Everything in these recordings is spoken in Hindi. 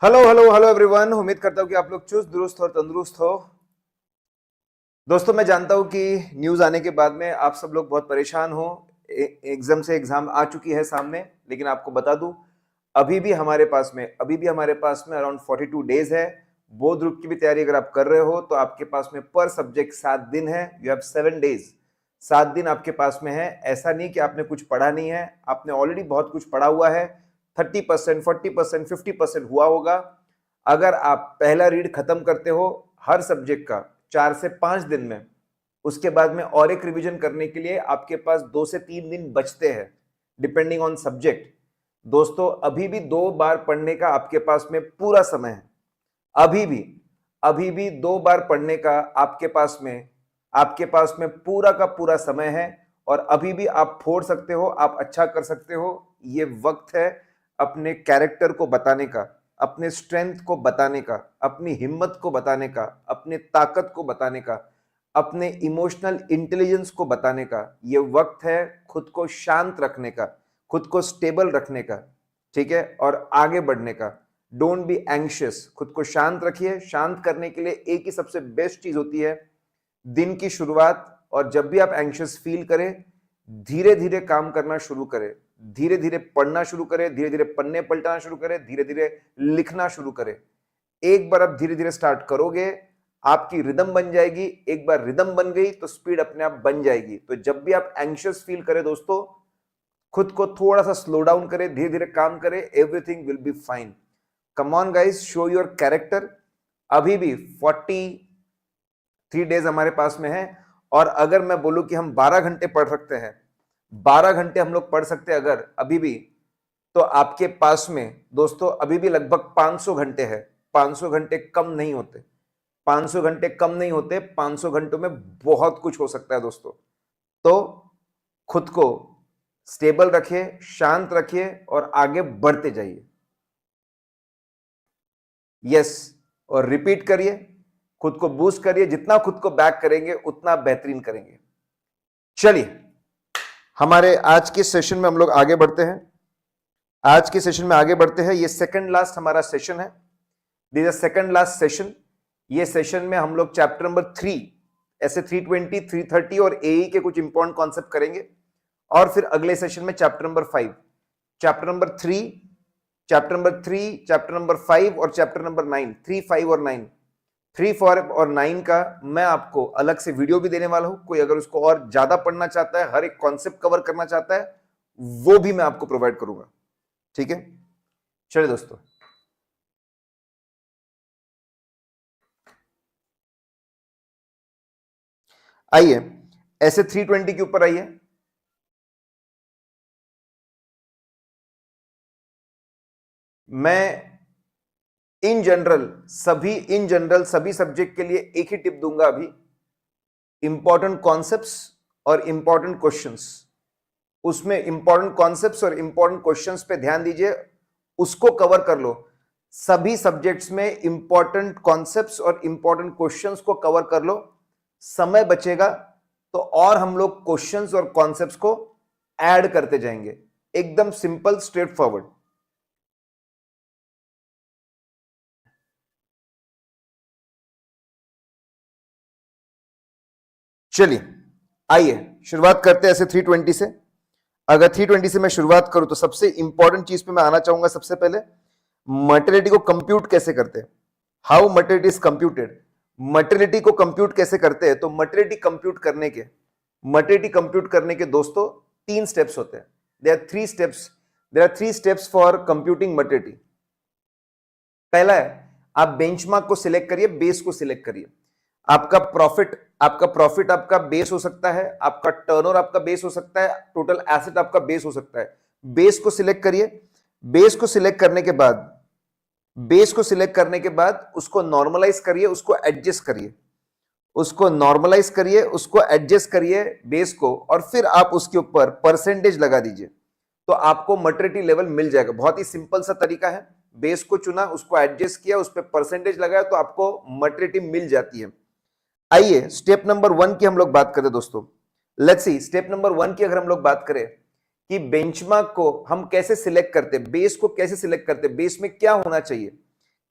Hello hello hello everyone. उम्मीद करता हूँ कि आप लोग चुस्त दुरुस्त और तंदुरुस्त हो। दोस्तों, मैं जानता हूँ कि न्यूज़ आने के बाद में आप सब लोग बहुत परेशान हो। एग्जाम आ चुकी है सामने, लेकिन आपको बता दूं, अभी भी हमारे पास में अराउंड 42 डेज है। बोर्ड ग्रुप की भी तैयारी अगर आप कर रहे हो तो आपके पास में पर सब्जेक्ट 7 दिन है। You have 7 days. 7 दिन आपके पास में है। ऐसा नहीं कि आपने कुछ पढ़ा नहीं है, आपने ऑलरेडी बहुत कुछ पढ़ा हुआ है। 30%, 40%, 50% हुआ होगा। अगर आप पहला रीड खत्म करते हो हर सब्जेक्ट का 4 से 5 दिन में, उसके बाद में और एक रिवीजन करने के लिए आपके पास 2 से 3 दिन बचते हैं, डिपेंडिंग ऑन सब्जेक्ट। दोस्तों, अभी भी 2 बार पढ़ने का आपके पास में पूरा समय है। अभी भी अभी भी 2 बार पढ़ने का आपके पास में पूरा का पूरा समय है। और अभी भी आप फोड़ सकते हो, आप अच्छा कर सकते हो। ये वक्त है अपने कैरेक्टर को बताने का, अपने स्ट्रेंथ को बताने का, अपनी हिम्मत को बताने का, अपने ताकत को बताने का, अपने इमोशनल इंटेलिजेंस को बताने का। ये वक्त है खुद को शांत रखने का, खुद को स्टेबल रखने का, ठीक है, और आगे बढ़ने का। Don't be anxious. खुद को शांत रखिए। शांत करने के लिए एक ही सबसे बेस्ट चीज होती है, दिन की शुरुआत। और जब भी आप एंग्शियस फील करें, धीरे धीरे काम करना शुरू करें, धीरे धीरे पढ़ना शुरू करें, धीरे धीरे पन्ने पलटाना शुरू करें, धीरे धीरे लिखना शुरू करें। एक बार आप धीरे धीरे स्टार्ट करोगे, आपकी रिदम बन जाएगी। एक बार रिदम बन गई तो स्पीड अपने आप बन जाएगी। तो जब भी आप एंग्शियस फील करें दोस्तों, खुद को थोड़ा सा स्लो डाउन करें, धीरे धीरे काम करें, everything will be fine. Come on guys, show your character. अभी भी 43 डेज हमारे पास में है। और अगर मैं बोलूं कि हम 12 घंटे पढ़ सकते हैं, 12 घंटे हम लोग पढ़ सकते हैं अगर अभी भी, तो आपके पास में दोस्तों अभी भी लगभग 500 घंटे है। 500 घंटे कम नहीं होते। 500 घंटे कम नहीं होते। 500 घंटों में बहुत कुछ हो सकता है दोस्तों। तो खुद को स्टेबल रखिए, शांत रखिए और आगे बढ़ते जाइए। यस, और रिपीट करिए, खुद को बूस्ट करिए। जितना खुद को बैक करेंगे उतना बेहतरीन करेंगे। चलिए, हमारे आज के सेशन में हम लोग आगे बढ़ते हैं। आज के सेशन में आगे बढ़ते हैं। ये सेकंड लास्ट हमारा सेशन है। This is second last session. ये सेशन में हम लोग चैप्टर नंबर 3, ऐसे 320, 330 और एई के कुछ इंपॉर्टेंट कॉन्सेप्ट करेंगे। और फिर अगले सेशन में chapter number 5, chapter number 3, chapter number 3, chapter number 5 और चैप्टर नंबर 9, 3, 5 और 9, 3, 4 और 9 का मैं आपको अलग से वीडियो भी देने वाला हूं। कोई अगर उसको और ज्यादा पढ़ना चाहता है, हर एक कॉन्सेप्ट कवर करना चाहता है, वो भी मैं आपको प्रोवाइड करूंगा। ठीक है, चलिए दोस्तों, आइए ऐसे 320 के ऊपर आइए। मैं इन जनरल सभी सब्जेक्ट के लिए एक ही टिप दूंगा अभी। इंपॉर्टेंट कॉन्सेप्ट्स और इंपॉर्टेंट क्वेश्चंस, उसमें इंपॉर्टेंट कॉन्सेप्ट्स और इंपॉर्टेंट क्वेश्चंस पे ध्यान दीजिए, उसको कवर कर लो। सभी सब्जेक्ट्स में इंपॉर्टेंट कॉन्सेप्ट्स और इंपॉर्टेंट क्वेश्चंस को कवर कर लो। समय बचेगा तो और हम लोग क्वेश्चंस और कॉन्सेप्ट्स को ऐड करते जाएंगे। एकदम सिंपल, स्ट्रेट फॉरवर्ड। चलिए, आइए शुरुआत करते हैं ऐसे 320 से। अगर 320 से मैं शुरुआत करूं तो सबसे इंपॉर्टेंट चीज पे मैं आना चाहूंगा। सबसे पहले मटेरियलिटी को कंप्यूट कैसे करते हैं, how materiality is computed. Materiality को कंप्यूट कैसे करते हैं, तो मटेरियलिटी कंप्यूट करने के दोस्तों 3 स्टेप्स होते हैं। There are three steps for computing materiality. पहला है, आप बेंचमार्क को सिलेक्ट करिए, बेस को सिलेक्ट करिए। आपका प्रॉफिट आपका बेस हो सकता है, आपका टर्नओवर आपका बेस हो सकता है, टोटल एसेट आपका बेस हो सकता है। बेस को सिलेक्ट करिए। बेस को सिलेक्ट करने के बाद उसको नॉर्मलाइज करिए, उसको एडजस्ट करिए बेस को, और फिर आप उसके ऊपर परसेंटेज लगा दीजिए, तो आपको मटेरियलिटी लेवल मिल जाएगा। बहुत ही सिंपल सा तरीका है। बेस को चुना, उसको एडजस्ट किया, उस पर परसेंटेज लगाया, तो आपको मटेरियलिटी मिल जाती है। आइए स्टेप नंबर 1 की हम लोग बात करें दोस्तों। लेट्स सी, स्टेप नंबर 1 की अगर हम लोग बात करें कि बेंचमार्क को हम कैसे सिलेक्ट करते हैं, बेस को कैसे सिलेक्ट करते हैं, बेस में क्या होना चाहिए।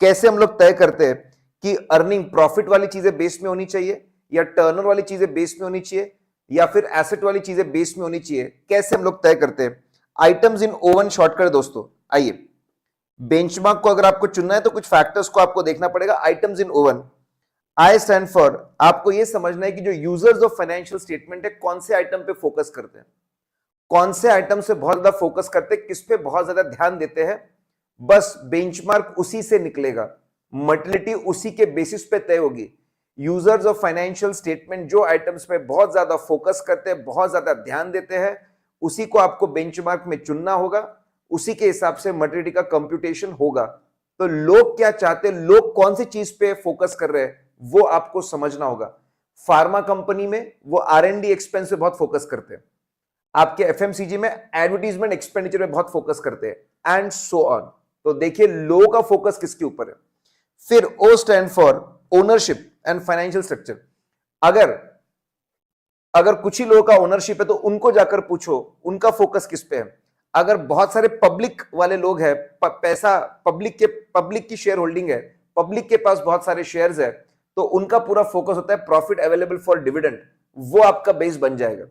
कैसे हम लोग तय करते हैं कि अर्निंग प्रॉफिट वाली चीजें बेस में होनी चाहिए या टर्नओवर वाली चीजें बेस में होनी चाहिए या फिर एसेट वाली चीजें बेस में होनी चाहिए, कैसे हम लोग तय करते हैं? आइटम्स इन ओवन शॉर्टकट दोस्तों। आइए, बेंचमार्क को अगर आपको चुनना है तो कुछ फैक्टर्स को आपको देखना पड़ेगा। Items in oven, I stand for, आपको यह समझना है कि जो यूजर्स ऑफ फाइनेंशियल स्टेटमेंट है कौन से आइटम पे फोकस करते हैं, कौन से आइटम से बहुत ज्यादा फोकस करते हैं, किस पे बहुत ज्यादा ध्यान देते हैं। बस बेंचमार्क उसी से निकलेगा, मर्टिलिटी उसी के बेसिस पे तय होगी। यूजर्स ऑफ फाइनेंशियल स्टेटमेंट जो आइटम्स पे बहुत ज्यादा फोकस करते हैं, बहुत ज्यादा ध्यान देते हैं, उसी को आपको बेंचमार्क में चुनना होगा, उसी के हिसाब से मर्टिलिटी का कंप्यूटेशन होगा। तो लोग क्या चाहते हैं, लोग कौन सी चीज पे फोकस कर रहे हैं, वो आपको समझना होगा। फार्मा कंपनी में वो R&D एक्सपेंस पे बहुत फोकस करते हैं, आपके FMCG में एडवर्टीजमेंट एक्सपेंडिचर पे बहुत फोकस करते हैं, एंड सो ऑन। तो देखिए लोगों का फोकस किसके ऊपर है। फिर O stand for ownership and financial structure. अगर कुछ ही लोगों का ओनरशिप है तो उनको जाकर पूछो उनका फोकस किस पे है। अगर बहुत सारे पब्लिक वाले लोग हैं, पैसा पब्लिक की शेयर होल्डिंग है, पब्लिक के पास बहुत सारे शेयर्स है, तो उनका पूरा फोकस होता है प्रॉफिट अवेलेबल फॉर डिविडेंड, वो आपका बेस बन जाएगा।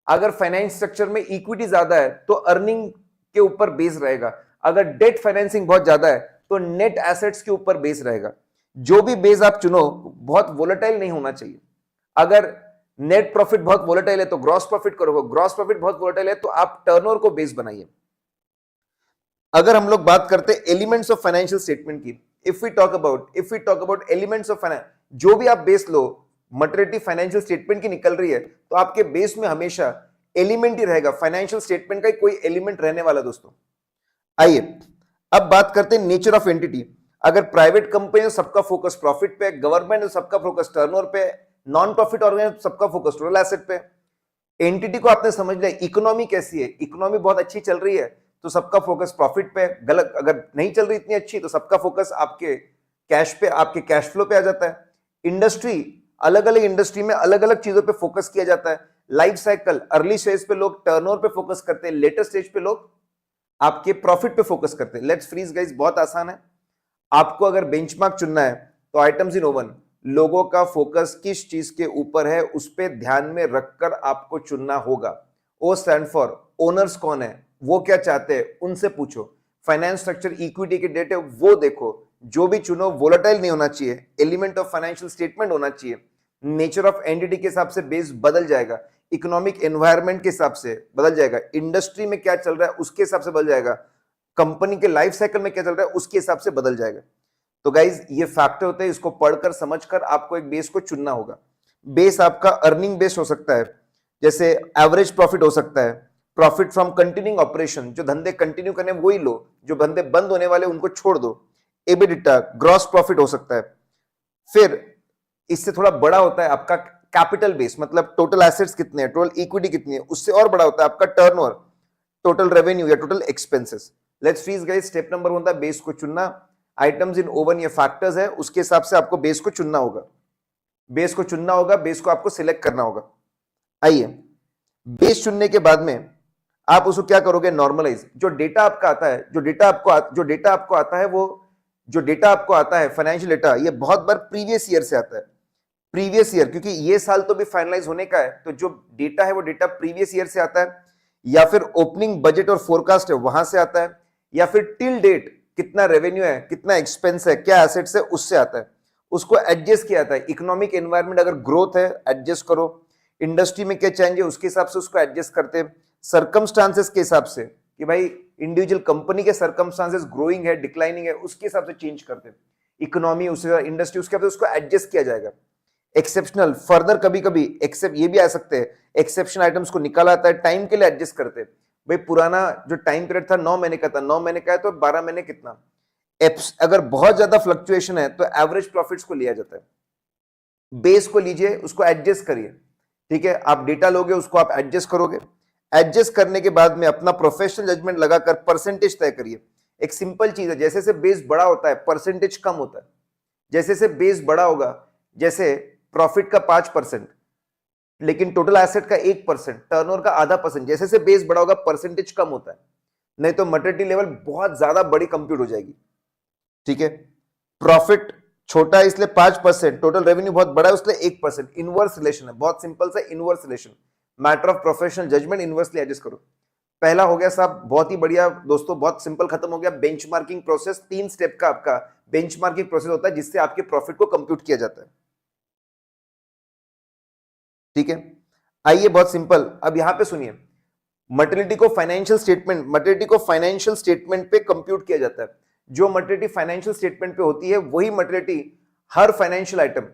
अगर फाइनेंस स्ट्रक्चर में इक्विटी ज्यादा है तो अर्निंग के ऊपर बेस रहेगा। अगर डेट फाइनेंसिंग बहुत ज्यादा है तो नेट एसेट्स के ऊपर बेस रहेगा। जो भी बेस आप चुनो बहुत वोलेटाइल नहीं होना चाहिए। अगर नेट प्रॉफिट बहुत वोलेटाइल है तो ग्रॉस प्रॉफिट करोगे, ग्रॉस प्रॉफिट बहुत वोलेटाइल है तो आप टर्नओवर को बेस बनाइए। अगर हम लोग बात करते हैं एलिमेंट्स ऑफ फाइनेंशियल स्टेटमेंट की, if we talk about elements of finance, जो भी आप बेस लो, मटेरियलिटी फाइनेंशियल स्टेटमेंट की निकल रही है तो आपके बेस में हमेशा एलिमेंट ही रहेगा, फाइनेंशियल स्टेटमेंट का कोई एलिमेंट रहने वाला। दोस्तों आइए अब बात करते हैं नेचर ऑफ एंटिटी। अगर प्राइवेट कंपनी है सबका फोकस प्रॉफिट पे, गवर्नमेंट है सबका फोकस टर्नओवर पे, नॉन प्रॉफिट ऑर्गेनाइजेशन सबका फोकस टोटल एसेट पे। एंटिटी को आपने समझ लिया, इकोनॉमी कैसी है, इकोनॉमी बहुत अच्छी चल रही है तो सबका फोकस प्रॉफिट पे, गलत अगर नहीं चल रही इतनी अच्छी तो सबका फोकस आपके कैश पे, आपके कैश फ्लो पे आ जाता है। इंडस्ट्री, अलग अलग इंडस्ट्री में अलग अलग चीजों पे फोकस किया जाता है। लाइफ साइकिल, अर्ली स्टेज पे लोग टर्नओवर पे फोकस करते हैं, लेटर स्टेज पे लोग आपके प्रॉफिट पे फोकस करते हैं। लेट्स फ्रीज गाइस, बहुत आसान है। आपको अगर बेंचमार्क चुनना है तो आइटम्स इन ओवन, लोगों का फोकस किस चीज के ऊपर है उस पे ध्यान में रखकर आपको चुनना होगा। ओ स्टैंड फॉर ओनर्स कौन है, वो क्या चाहते हैं, उनसे पूछो। फाइनेंस स्ट्रक्चर, इक्विटी के डेट है वो देखो। जो भी चुनो वोलेटाइल नहीं होना चाहिए, एलिमेंट ऑफ फाइनेंशियल स्टेटमेंट होना चाहिए। नेचर ऑफ एंटिटी के हिसाब से बेस बदल जाएगा, इकोनॉमिक एनवायरनमेंट के हिसाब से बदल जाएगा, इंडस्ट्री में क्या चल रहा है उसके हिसाब से बदल जाएगा, कंपनी के लाइफ साइकिल में क्या चल रहा है उसके हिसाब से बदल जाएगा। तो गाइज ये फैक्टर होते हैं, इसको पढ़कर समझकर आपको एक बेस को चुनना होगा। बेस आपका अर्निंग बेस्ड हो सकता है, जैसे एवरेज प्रॉफिट हो सकता है, प्रॉफिट फ्रॉम कंटिन्यूइंग ऑपरेशन, जो धंधे कंटिन्यू करने वही लो, जो धंधे बंद होने वाले उनको छोड़ दो। एबिडिटा, ग्रॉस प्रॉफिट हो सकता है। फिर इससे थोड़ा बड़ा होता है आपका कैपिटल बेस, मतलब टोटल एसेट्स कितने हैं, टोटल इक्विटी कितनी है, उससे और बड़ा होता है आपका टर्नओवर, टोटल रेवेन्यू या total expenses. Let's freeze guys, step number 1 था बेस को चुनना। आइटम्स इन ओवन ये फैक्टर्स है, उसके हिसाब से आपको बेस को चुनना होगा, बेस को चुनना होगा, बेस को आपको सिलेक्ट करना होगा। आइए, बेस चुनने के बाद में आप उसको क्या करोगे, नॉर्मलाइज। जो डेटा आपका आता है, जो डेटा आपको आता है, वो जो डेटा आपको आता है फाइनेंशियल डेटा, ये बहुत बार प्रीवियस ईयर से आता है। प्रीवियस ईयर, क्योंकि ये साल तो भी फाइनलाइज होने का है, तो जो डेटा है वो डेटा प्रीवियस ईयर से आता है, या फिर ओपनिंग बजट और फोरकास्ट है वहां से आता है, या फिर टिल डेट कितना रेवेन्यू है, कितना एक्सपेंस है, क्या एसेट्स है, उससे आता है। उसको एडजस्ट किया जाता है। इकोनॉमिक एनवायरनमेंट अगर ग्रोथ है एडजस्ट करो, इंडस्ट्री में क्या चेंज है उसके हिसाब से उसको एडजस्ट करते हैं, सर्कमस्टांसेस के हिसाब से कि भाई इंडिविजुअल कंपनी के सर्कमस्टांसेस ग्रोइंग है, डिक्लाइनिंग है, उसके हिसाब से चेंज करते हैं। इकोनॉमी, उसके इंडस्ट्री, उसके हिसाब से उसको एडजस्ट किया जाएगा। एक्सेप्शनल, फर्दर कभी कभी एक्सेप्ट ये भी आ सकते हैं, एक्सेप्शन आइटम्स को निकाला जाता है, टाइम के लिए एडजस्ट करते हैं। भाई पुराना जो टाइम पीरियड था 9 महीने का था, 9 महीने का है तो 12 महीने कितना। अगर बहुत ज्यादा फ्लक्चुएशन है तो एवरेज प्रॉफिट्स को लिया जाता है। बेस को लीजिए, उसको एडजस्ट करिए, ठीक है। आप डेटा लोगे, उसको आप एडजस्ट करोगे, एडजस्ट करने के बाद में अपना प्रोफेशनल जजमेंट लगाकर परसेंटेज तय करिए। एक सिंपल चीज है, जैसे से बेस बड़ा होता है परसेंटेज कम होता है। जैसे से बेस बड़ा होगा, जैसे प्रॉफिट का 5%, लेकिन टोटल एसेट का 1%, टर्नओवर का आधा %, जैसे से बेस बड़ा होगा परसेंटेज कम होता है, नहीं तो मटेरियल लेवल बहुत ज्यादा बड़ी कंप्यूट हो जाएगी, ठीक है। प्रॉफिट छोटा है इसलिए 5%, टोटल रेवेन्यू बहुत बड़ा है इसलिए 1%। इनवर्स रिलेशन है, बहुत सिंपल सा inverse relation. Matter of professional judgement, inversely adjust करो। पहला हो गया साहब, बहुत ही बढ़िया दोस्तों, बहुत सिंपल खत्म हो गया। बेंचमार्किंग प्रोसेस 3 स्टेप का आपका बेंचमार्किंग प्रोसेस होता है जिससे आपके प्रॉफिट को कंप्यूट किया जाता है। ठीक है, आइए बहुत सिंपल, अब यहां पे सुनिए, मटेरियलिटी को फाइनेंशियल स्टेटमेंट पे कंप्यूट किया जाता है। जो मटेरियलिटी फाइनेंशियल स्टेटमेंट पे होती है वही मटेरियलिटी हर फाइनेंशियल आइटम,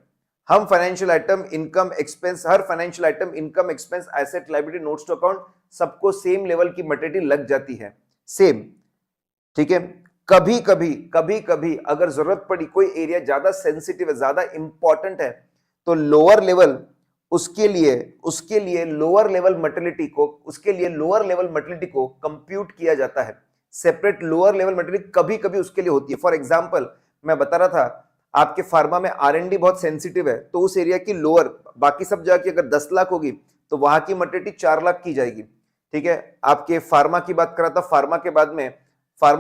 हम फाइनेंशियल आइटम इनकम एक्सपेंस, हर financial item income expense asset liability notes to account सबको सेम लेवल की मटेरियलिटी लग जाती है, सेम। ठीक है, कभी कभी अगर जरूरत पड़ी, कोई एरिया ज्यादा सेंसिटिव है, ज्यादा इंपॉर्टेंट है, तो लोअर लेवल उसके लिए लोअर लेवल मटेरियलिटी को कंप्यूट किया जाता है। सेपरेट लोअर लेवल मटेरियलिटी कभी कभी उसके लिए होती है। फॉर एग्जांपल मैं बता रहा था, आपके फार्मा में R&D बहुत सेंसिटिव है, तो उस एरिया की लोअर, बाकी सब जगह की अगर 10 लाख होगी तो वहां की मटेरियलिटी 4 लाख की जाएगी। ठीक है, आपके फार्मा की बात कर रहा था, फार्मा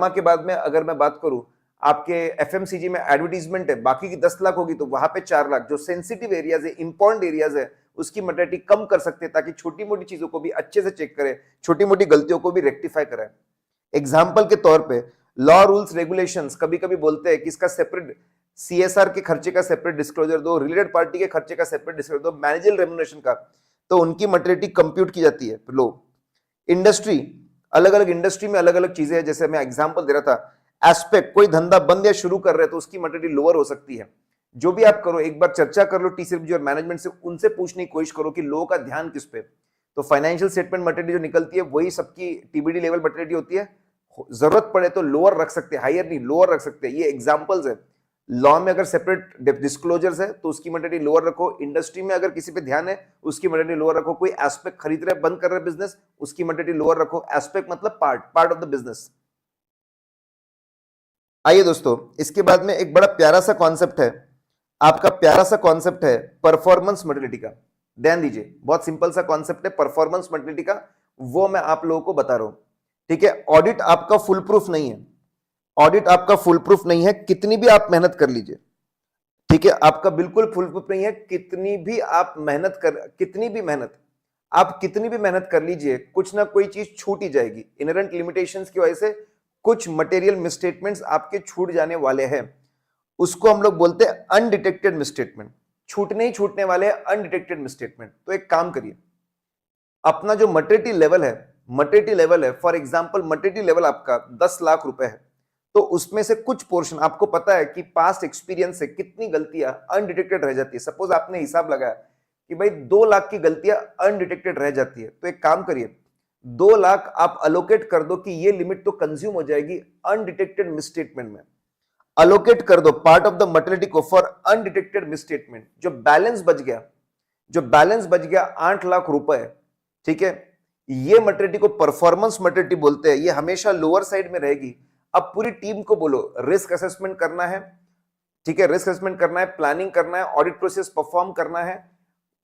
के बाद में अगर मैं बात करूं, आपके FMCG में एडवर्टीजमेंट है, बाकी की 10 लाख होगी तो वहां पे 4 लाख। जो सेंसिटिव एरियाज है, इंपॉर्टेंट एरियाज है, उसकी मटेरियलिटी कम कर सकते हैं ताकि छोटी मोटी चीजों को भी अच्छे से चेक करें, छोटी मोटी गलतियों को भी रेक्टिफाई कराएं। एग्जाम्पल के तौर पे लॉ रूल्स रेगुलेशंस कभी कभी बोलते हैं कि इसका सेपरेट CSR के खर्चे का सेपरेट डिस्क्लोजर दो, रिलेटेड पार्टी के खर्चे का सेपरेट डिस्क्लोजर दो, मैनेजरियल रेम्युनरेशन का, तो उनकी मटेरियलिटी कंप्यूट की जाती है। लो, इंडस्ट्री, अलग अलग इंडस्ट्री में अलग अलग चीजें हैं, जैसे मैं एग्जांपल दे रहा था, एस्पेक्ट, कोई धंधा बंद या शुरू कर रहे हैं तो उसकी मटेरियलिटी लोअर हो सकती है। जो भी आप करो, एक बार चर्चा कर लो TCFG और मैनेजमेंट से, उनसे पूछने की कोशिश करो कि लोगों का ध्यान किस पे। तो फाइनेंशियल स्टेटमेंट मटेरियलिटी जो निकलती है वही सबकी TBD लेवल मटेरियलिटी होती है। जरूरत पड़े तो लोअर रख सकते हैं, हायर नहीं, लोअर रख सकते हैं। ये एग्जांपल्स है। लॉ में अगर सेपरेट डिस्क्लोजर्स है तो उसकी मटेरियलिटी लोअर रखो। इंडस्ट्री में अगर किसी पे ध्यान है उसकी मटेरियलिटी लोअर रखो। कोई एस्पेक्ट खरीद रहे, बंद कर रहे बिजनेस, उसकी मटेरियलिटी लोअर रखो। एस्पेक्ट मतलब पार्ट ऑफ द बिजनेस। आइए दोस्तों, इसके बाद में एक बड़ा प्यारा सा कॉन्सेप्ट है, आपका प्यारा सा कॉन्सेप्ट है परफॉर्मेंस मटेरियलिटी का। ध्यान दीजिए, बहुत सिंपल सा कॉन्सेप्ट है परफॉर्मेंस मटेरियलिटी का, वो मैं आप लोगों को बता रहा हूं। ठीक है, ऑडिट आपका फुल प्रूफ नहीं है, ऑडिट आपका फुल प्रूफ नहीं है, कितनी भी आप मेहनत कर लीजिए। ठीक है, आपका बिल्कुल फुल प्रूफ नहीं है, कितनी भी मेहनत कर लीजिए, कुछ ना कोई चीज छूट ही जाएगी। इनहेरेंट लिमिटेशंस की वजह से कुछ मटेरियल मिसस्टेटमेंट्स आपके छूट जाने वाले हैं। उसको हम लोग बोलते हैं अनडिटेक्टेड मिसस्टेटमेंट। छूटने ही छूटने वाले हैं अनडिटेक्टेड मिसस्टेटमेंट। तो एक काम करिए, अपना जो मटेरियलिटी लेवल है, फॉर एग्जांपल मटेरियलिटी लेवल आपका 10 लाख रुपए है, तो उसमें से कुछ पोर्शन आपको पता है कि पास्ट एक्सपीरियंस से कितनी गलतियां अनडिटेक्टेड रह जाती है। सपोज आपने हिसाब लगाया कि भाई 2 लाख की गलतियां अनडिटेक्टेड रह जाती है, तो एक काम करिए, 2 लाख आप अलोकेट कर दो कि ये लिमिट तो कंज्यूम हो जाएगी अनडिटेक्टेड मिसस्टेटमेंट में। अलोकेट कर दो पार्ट ऑफ द मटेरियलिटी को फॉर अनडिटेक्टेड मिसस्टेटमेंट। जो बैलेंस बच गया 8 लाख रुपए, ठीक है, ये मटेरियलिटी को परफॉर्मेंस मटेरियलिटी बोलते हैं। ये हमेशा लोअर साइड में रहेगी। अब पूरी टीम को बोलो रिस्क असेसमेंट करना है, ठीक है, रिस्क असेसमेंट करना है, प्लानिंग करना है, ऑडिट प्रोसेस परफॉर्म करना है,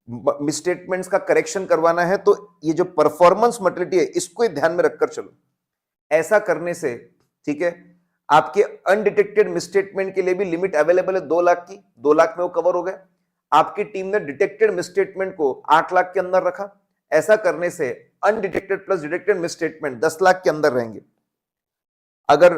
मिसस्टेटमेंट्स का करेक्शन करवाना है, तो ये जो परफॉर्मेंस मटेरियलिटी है इसको ध्यान में रखकर चलो। ऐसा करने से, ठीक है, आपके अनडिटेक्टेड मिसस्टेटमेंट के लिए भी लिमिट अवेलेबल है 2 लाख की, 2 लाख में वो कवर हो गए। आपकी टीम ने डिटेक्टेड मिसस्टेटमेंट को 8 लाख के अंदर रखा। ऐसा करने से undetected plus detected misstatement 10 lakh के अंदर रहेंगे। अगर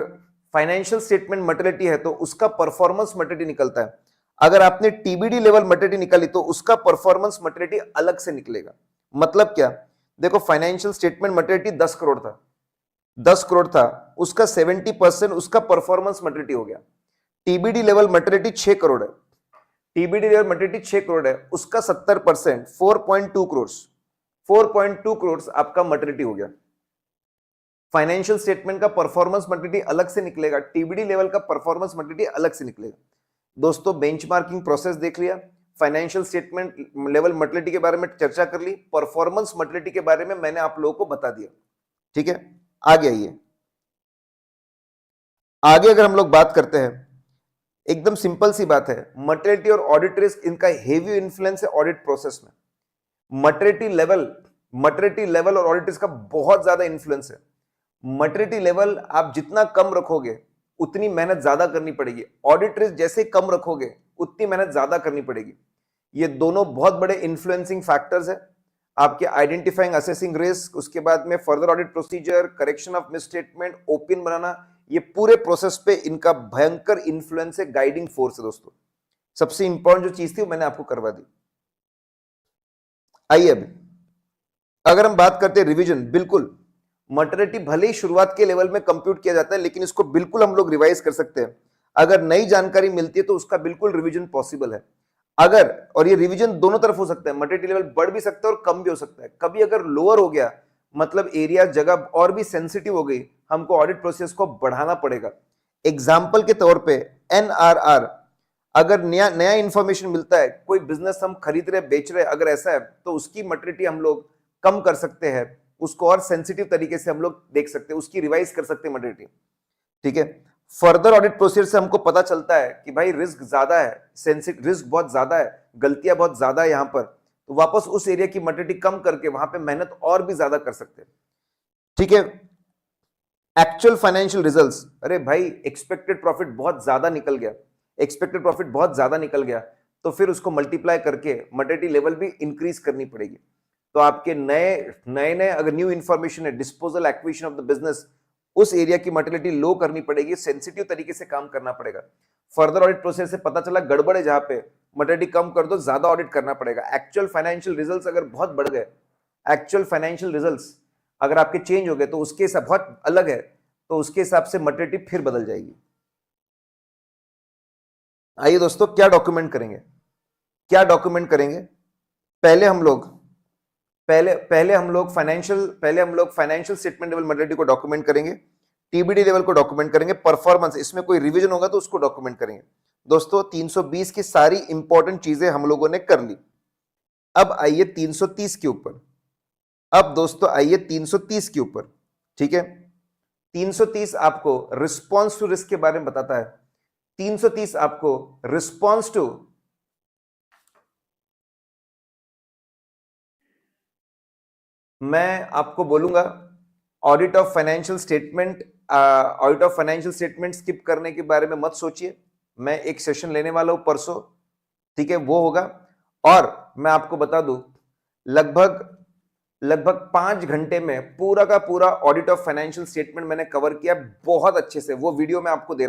फाइनेंशियल स्टेटमेंट मटेरियलिटी है तो उसका परफॉर्मेंस मटेरियलिटी निकलता है। अगर आपने TBD लेवल मटेरियलिटी निकाली तो उसका परफॉर्मेंस मटेरियलिटी अलग से निकलेगा। मतलब क्या, देखो फाइनेंशियल स्टेटमेंट मटेरियलिटी 10 करोड़ था, उसका 70% उसका परफॉर्मेंस मटेरियलिटी हो गया। TBD लेवल मटेरियलिटी 6 करोड़ है, उसका 70% 4.2 करोड़ आपका मटेरियलिटी हो गया। फाइनेंशियल स्टेटमेंट का परफॉर्मेंस मटेरियलिटी अलग से निकलेगा, TBD लेवल का परफॉर्मेंस मटेरियलिटी अलग से निकलेगा। दोस्तों, बेंचमार्किंग प्रोसेस देख लिया, फाइनेंशियल स्टेटमेंट लेवल मटेरियलिटी के बारे में चर्चा कर ली, परफॉर्मेंस मटेरियलिटी के बारे में मैंने आप लोगों को बता दिया। ठीक है, आगे आइए। आगे अगर हम लोग बात करते हैं, एकदम सिंपल सी बात है, मटेरियलिटी और ऑडिट रिस्क, इनका हेवी इन्फ्लुएंस है ऑडिट प्रोसेस में। मटेरियलिटी लेवल और ऑडिट रिस्क का बहुत ज्यादा इन्फ्लुएंस है। मटेरियलिटी लेवल आप जितना कम रखोगे उतनी मेहनत ज्यादा करनी पड़ेगी। ऑडिट रिस्क जैसे कम रखोगे उतनी मेहनत ज्यादा करनी पड़ेगी। ये दोनों बहुत बड़े इन्फ्लुएंसिंग फैक्टर्स है आपके आइडेंटिफाइंग असेसिंग रिस्क, उसके बाद में further audit procedure, correction of misstatement, open बनाना, ये पूरे प्रोसेस पे इनका भयंकर इन्फ्लुएंस है, गाइडिंग फोर्स है दोस्तों। सबसे इंपॉर्टेंट जो चीज थी वो मैंने आपको करवा दी। आइए अभी अगर हम बात करते हैं रिवीजन, बिल्कुल मटर्निटी भले ही शुरुआत के लेवल में कंप्यूट किया जाता है लेकिन इसको बिल्कुल हम लोग रिवाइज कर सकते हैं। अगर नई जानकारी मिलती है तो उसका बिल्कुल रिवीजन पॉसिबल है। अगर, और ये रिवीजन दोनों तरफ हो सकता है, मटर्निटी लेवल बढ़ भी सकता है और कम भी हो सकता है। कभी अगर लोअर हो गया मतलब एरिया जगह और भी सेंसिटिव हो गई, हमको ऑडिट प्रोसेस को बढ़ाना पड़ेगा। एग्जाम्पल के तौर पे एनआरआर, अगर नया नया इंफॉर्मेशन मिलता है, कोई बिजनेस हम खरीद रहे बेच रहे, अगर ऐसा है तो उसकी मटर्निटी हम लोग कम कर सकते हैं, उसको और सेंसिटिव तरीके से हम लोग देख सकते हैं, उसकी रिवाइज कर सकते हैं मटर्निटी। ठीक है, फर्दर ऑडिट प्रोसीजर से हमको पता चलता है कि भाई रिस्क ज्यादा है, सेंसिटिव रिस्क बहुत ज्यादा है, गलतियां बहुत ज्यादा है यहां पर, तो वापस उस एरिया की मटर्निटी कम करके वहां पे मेहनत और भी ज्यादा कर सकते हैं। ठीक है, एक्चुअल फाइनेंशियल रिजल्ट्स, अरे भाई एक्सपेक्टेड प्रॉफिट बहुत ज्यादा निकल गया, एक्सपेक्टेड प्रॉफिट बहुत ज्यादा निकल गया, तो फिर उसको मल्टीप्लाई करके मटर्निटी लेवल भी इंक्रीज करनी पड़ेगी। तो आपके नए नए नए अगर न्यू इंफॉर्मेशन है, disposal acquisition of the business, उस एरिया की मर्टिलिटी लो करनी पड़ेगी, सेंसिटिव तरीके से काम करना पड़ेगा। फर्दर ऑडिट प्रोसेस से पता चला गड़बड़ है, जहां पे मर्टिलिटी कम कर दो, ज्यादा ऑडिट करना पड़ेगा। एक्चुअल फाइनेंशियल रिजल्ट्स अगर बहुत बढ़ गए, एक्चुअल फाइनेंशियल रिजल्ट्स अगर आपके चेंज हो गए तो उसके हिसाब बहुत अलग है, तो उसके हिसाब से मर्टिलिटी फिर बदल जाएगी। आइए दोस्तों, क्या डॉक्यूमेंट करेंगे, क्या डॉक्यूमेंट करेंगे? पहले हम लोग फाइनेंशियल स्टेटमेंट लेवल मर्टिलिटी को डॉक्यूमेंट करेंगे, टीबीडी लेवल को डॉक्यूमेंट करेंगे, परफॉर्मेंस, इसमें कोई रिवीजन होगा तो उसको डॉक्यूमेंट करेंगे। दोस्तों 320 की सारी इंपॉर्टेंट चीजें हम लोगों ने कर ली। अब आइए 330 के ऊपर, अब दोस्तों आइए 330 के ऊपर। ठीक है, 330 आपको रिस्पॉन्स टू रिस्क के बारे में बताता है। 330 आपको रिस्पॉन्स टू, मैं आपको बोलूंगा audit of financial statement skip करने के बारे में मत सोचिए। मैं एक सेशन लेने वाला हूं परसों, ठीक है, वो होगा। और मैं आपको बता दूं, लगभग 5 घंटे में पूरा का पूरा ऑडिट ऑफ फाइनेंशियल स्टेटमेंट मैंने कवर किया बहुत अच्छे से। वो वीडियो मैं आपको दे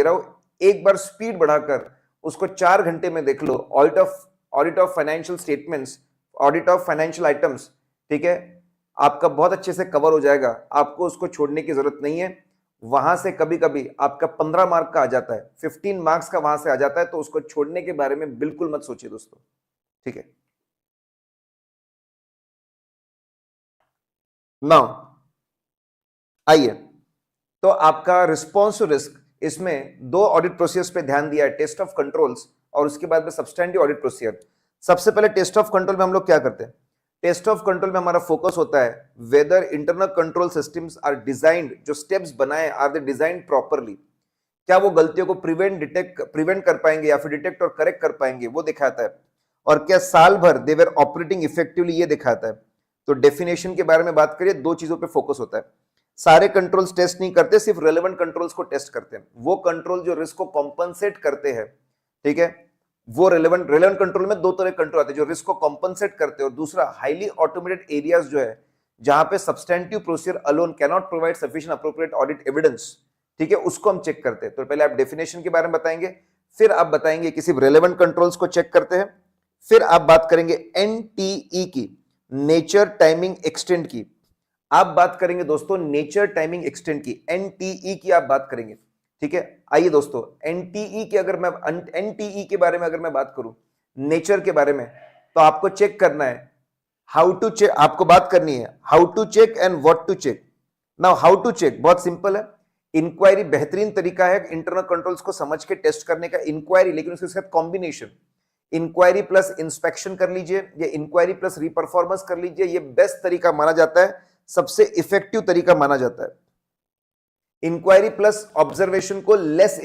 रहा हूं, एक बार स्पीड बढ़ाकर उसको 4 घंटे में देख लो। Audit of financial statements, audit of financial items, ठीक है, आपका बहुत अच्छे से कवर हो जाएगा, आपको उसको छोड़ने की जरूरत नहीं है। वहां से कभी कभी आपका 15 मार्क का आ जाता है, 15 मार्क्स का वहां से आ जाता है, तो उसको छोड़ने के बारे में बिल्कुल मत सोचिए दोस्तों। ठीक है, नाउ आइए, तो आपका रिस्पॉन्स टू रिस्क, इसमें 2 ऑडिट प्रोसीजर्स पे ध्यान दिया है, टेस्ट ऑफ कंट्रोल्स और उसके बाद में सब्सटेंटिव ऑडिट प्रोसीजर। सबसे पहले टेस्ट ऑफ कंट्रोल में हम लोग क्या करते हैं? टेस्ट ऑफ कंट्रोल में हमारा फोकस होता है whether internal control systems are designed, जो स्टेप्स बनाए आर दे डिजाइंड प्रॉपरली, क्या वो गलतियों को प्रिवेंट कर पाएंगे या फिर डिटेक्ट और करेक्ट कर पाएंगे, वो दिखाता है। और क्या साल भर दे वर ऑपरेटिंग इफेक्टिवली, ये दिखाता है। तो डेफिनेशन के बारे में बात करिए, 2 चीजों पे फोकस होता है। सारे कंट्रोल्स टेस्ट नहीं करते, सिर्फ रेलेवेंट कंट्रोल्स को टेस्ट करते हैं। वो कंट्रोल जो रिस्क को कॉम्पनसेट करते हैं, ठीक है, वो रेलेवेंट कंट्रोल में 2 तरह के कंट्रोल आते हैं, जो रिस्क को कॉम्पनसेट करते हैं, और दूसरा हाईली ऑटोमेटेड एरियाज जो है, जहां पे substantive procedure alone can not provide sufficient appropriate audit evidence, ठीक है, उसको हम चेक करते हैं। तो पहले आप डेफिनेशन के बारे में बताएंगे, फिर आप बताएंगे कि सिर्फ रेलेवेंट कंट्रोल्स को चेक करते हैं, फिर आप बात करेंगे एनटीई की, नेचर टाइमिंग एक्सटेंट की। आप बात करेंगे दोस्तों नेचर टाइमिंग एक्सटेंट की, एनटीई की आप बात करेंगे। ठीक है, आइए दोस्तों, एनटीई के बारे में अगर मैं बात करूं, नेचर के बारे में, तो आपको चेक करना है हाउ टू चेक, आपको बात करनी है how to check and what to check. Now how to check बहुत सिंपल है, इंक्वायरी बेहतरीन तरीका है इंटरनल कंट्रोल्स को समझ के टेस्ट करने का, इंक्वायरी, लेकिन उसके साथ कॉम्बिनेशन इंक्वायरी प्लस इंस्पेक्शन कर लीजिए, या इंक्वायरी प्लस रीपरफॉर्मेंस कर लीजिए, ये बेस्ट तरीका माना जाता है, सबसे इफेक्टिव तरीका माना जाता है। इंक्वायरी प्लस ऑब्जर्वेशन को लेस,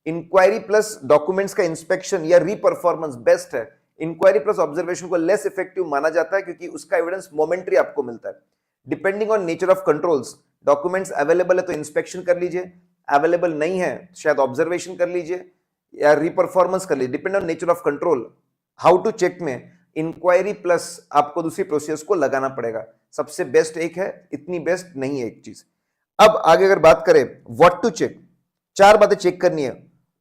इंक्वायरी प्लस डॉक्यूमेंट्स का इंस्पेक्शन या रीपरफॉर्मेंस बेस्ट है, इंक्वायरी प्लस ऑब्जर्वेशन को लेस इफेक्टिव माना जाता है, क्योंकि उसका एविडेंस मोमेंटरी आपको मिलता है। Depending on nature of controls, documents available है तो इंस्पेक्शन कर लीजिए, अवेलेबल नहीं है शायद ऑब्जर्वेशन कर लीजिए या रीपरफॉर्मेंस कर लीजिए, depend on nature of control. How to check में इंक्वायरी प्लस आपको दूसरी प्रोसेस को लगाना पड़ेगा। सबसे बेस्ट एक है, इतनी बेस्ट नहीं है एक चीज। अब आगे अगर बात करें व्हाट टू चेक, चार बातें चेक करनी है।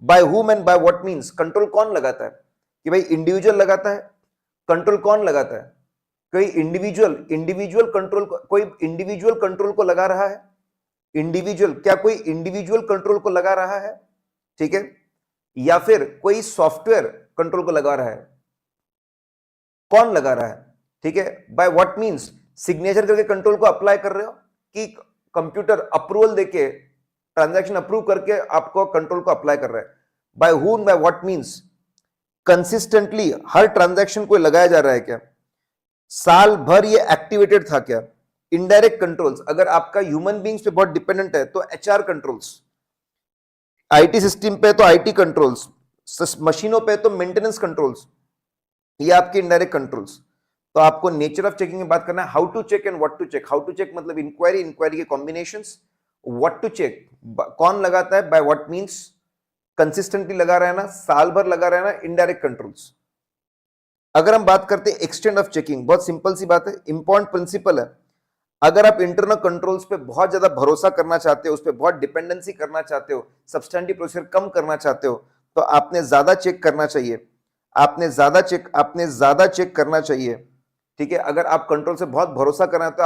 By whom and by what means, control कौन लगाता है कि भाई इंडिविजुअल लगाता है, कंट्रोल कौन लगाता है, कोई इंडिविजुअल कंट्रोल, कोई इंडिविजुअल कंट्रोल को लगा रहा है, इंडिविजुअल, क्या कोई इंडिविजुअल कंट्रोल को लगा रहा है, ठीक है, या फिर कोई सॉफ्टवेयर कंट्रोल को लगा रहा है, कौन लगा रहा है, ठीक है। बाय व्हाट मींस, सिग्नेचर करके कंट्रोल को अप्लाई कर रहे हो कि कंप्यूटर अप्रूवल देके, ट्रांजैक्शन अप्रूव करके आपको कंट्रोल को अप्लाई कर रहा है। Bye whom, by what means, consistently her transaction को लगाया जा रहा है क्या, साल भर ये एक्टिवेटेड था क्या। इनडायरेक्ट कंट्रोल्स, अगर आपका ह्यूमन बींग्स पे बहुत डिपेंडेंट है तो एचआर कंट्रोल्स, आईटी सिस्टम पे तो आईटी कंट्रोल्स, मशीनों पे तो मेंटेनेंस कंट्रोल्स, ये आपके इनडायरेक्ट कंट्रोल्स। तो आपको नेचर ऑफ चेकिंग में बात करना है, how to check and what to check. How to check मतलब इंक्वायरी, इंक्वायरी के कॉम्बिनेशंस। व्हाट टू चेक, कौन लगाता है, बाय व्हाट मींस, कंसिस्टेंटली लगा रहना, साल भर लगा रहना, इनडायरेक्ट कंट्रोल्स। अगर हम बात करते हैं एक्सटेंड ऑफ चेकिंग, बहुत सिंपल सी बात है, इंपॉर्टेंट प्रिंसिपल है। अगर आप इंटरनल कंट्रोल्स पे बहुत ज्यादा भरोसा करना चाहते हो, उस पर बहुत डिपेंडेंसी करना चाहते हो, सब्सटेंटिव प्रोसीजर कम करना चाहते हो, तो आपने ज्यादा चेक करना चाहिए, आपने ज्यादा चेक करना चाहिए, ठीक है। अगर आप कंट्रोल से बहुत भरोसा करना है तो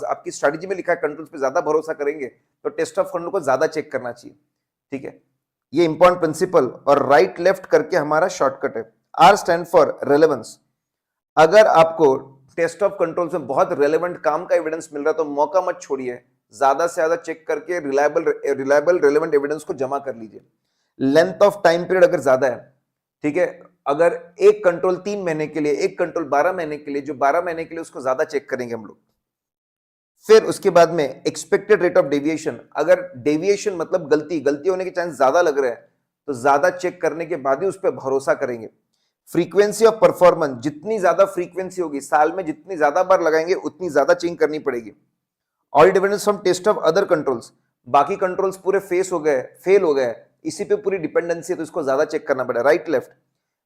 आपकी स्ट्रेटेजी में लिखा है कंट्रोल पे ज्यादा भरोसा करेंगे तो टेस्ट ऑफ कंट्रोल को ज्यादा चेक करना चाहिए, ठीक है। ये इंपॉर्टेंट प्रिंसिपल। और राइट लेफ्ट करके हमारा शॉर्टकट है। R stand for relevance. अगर आपको टेस्ट ऑफ कंट्रोल्स में बहुत रेलेवेंट काम का एविडेंस मिल रहा है तो मौका मत छोड़िए, ज्यादा से ज्यादा चेक करके रिलायबल रेलेवेंट एविडेंस को जमा कर लीजिए। लेंथ ऑफ टाइम पीरियड अगर ज्यादा है, ठीक है, अगर एक कंट्रोल 3 महीने के लिए, एक कंट्रोल 12 महीने के लिए, जो 12 महीने के लिए उसको ज्यादा चेक करेंगे हम लोग। फिर उसके बाद में एक्सपेक्टेड रेट ऑफ डेविएशन, अगर डेविएशन मतलब गलती होने के चांस ज्यादा लग रहा है तो ज्यादा चेक करने के बाद ही उस पर भरोसा करेंगे। फ्रीक्वेंसी ऑफ परफॉर्मेंस, जितनी ज्यादा फ्रीक्वेंसी होगी, साल में जितनी ज्यादा बार लगाएंगे उतनी ज्यादा चेक करनी पड़ेगी। All dependence from test of other controls, बाकी कंट्रोल्स पूरे फेल हो गए, इसी पे पूरी डिपेंडेंसी है तो इसको ज्यादा चेक करना पड़ेगा। राइट लेफ्ट,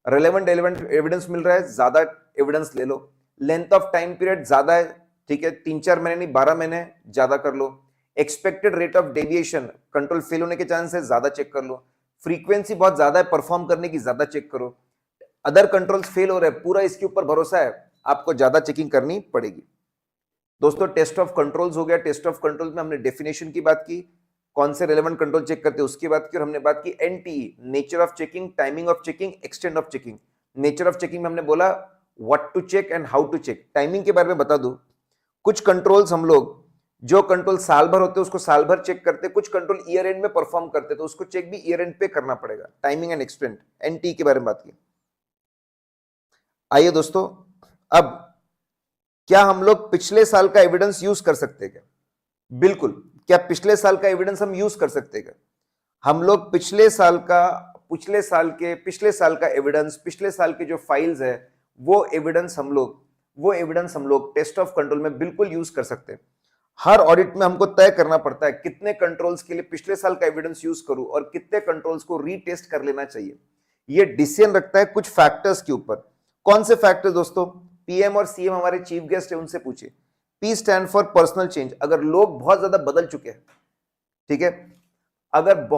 रेलेवेंट एविडेंस मिल रहा है, ज्यादा एविडेंस ले लो। लेंथ ऑफ टाइम पीरियड ज्यादा है, ठीक है, 3-4 महीने नहीं 12 महीने, ज्यादा कर लो। Expected rate of deviation, control fail होने के चांस है, ज्यादा चेक कर लो। फ्रीक्वेंसी बहुत ज्यादा है परफॉर्म करने की, ज्यादा चेक करो। अदर कंट्रोल्स फेल हो रहे हैं, पूरा इसके ऊपर भरोसा है, आपको ज्यादा चेकिंग करनी पड़ेगी। दोस्तों टेस्ट ऑफ कंट्रोल्स हो गया। टेस्ट ऑफ कंट्रोल्स में हमने डेफिनेशन की बात की, कौन से रेलेवेंट कंट्रोल चेक करते हैं उसकी बात की, और हमने बात की NTE, nature of checking, timing of checking, extend of checking. Nature of checking में हमने बोला what to check and how to check. Timing के बारे में बता दूं, कुछ कंट्रोल्स हम लोग, जो कंट्रोल साल भर होते हैं उसको साल भर चेक करते, कुछ कंट्रोल ईयर एंड में परफॉर्म करते तो उसको चेक भी ईयर एंड पे करना पड़ेगा। टाइमिंग एंड एक्सटेंड, एनटीई के बारे में बात की। आइए दोस्तों, अब क्या हम लोग पिछले साल का एविडेंस यूज कर सकते हैं क्या? बिल्कुल। क्या पिछले साल का एविडेंस हम यूज कर सकते हैं क्या? हम लोग पिछले साल का एविडेंस, पिछले साल के जो फाइल्स है वो एविडेंस हम लोग टेस्ट ऑफ कंट्रोल में बिल्कुल यूज कर सकते हैं। हर ऑडिट में हमको तय करना पड़ता है कितने कंट्रोल्स के लिए पिछले साल का एविडेंस यूज करूं और कितने कंट्रोल्स को रीटेस्ट कर लेना चाहिए। ये डिसीजन रखता है कुछ फैक्टर्स के ऊपर। कौन से फैक्टर्स दोस्तों? पीएम और सीएम हमारे चीफ गेस्ट है, उनसे पूछिए। P stand for personal change, अगर लोग बहुत ज्यादा बदल चुके हैं, ठीक है, अगर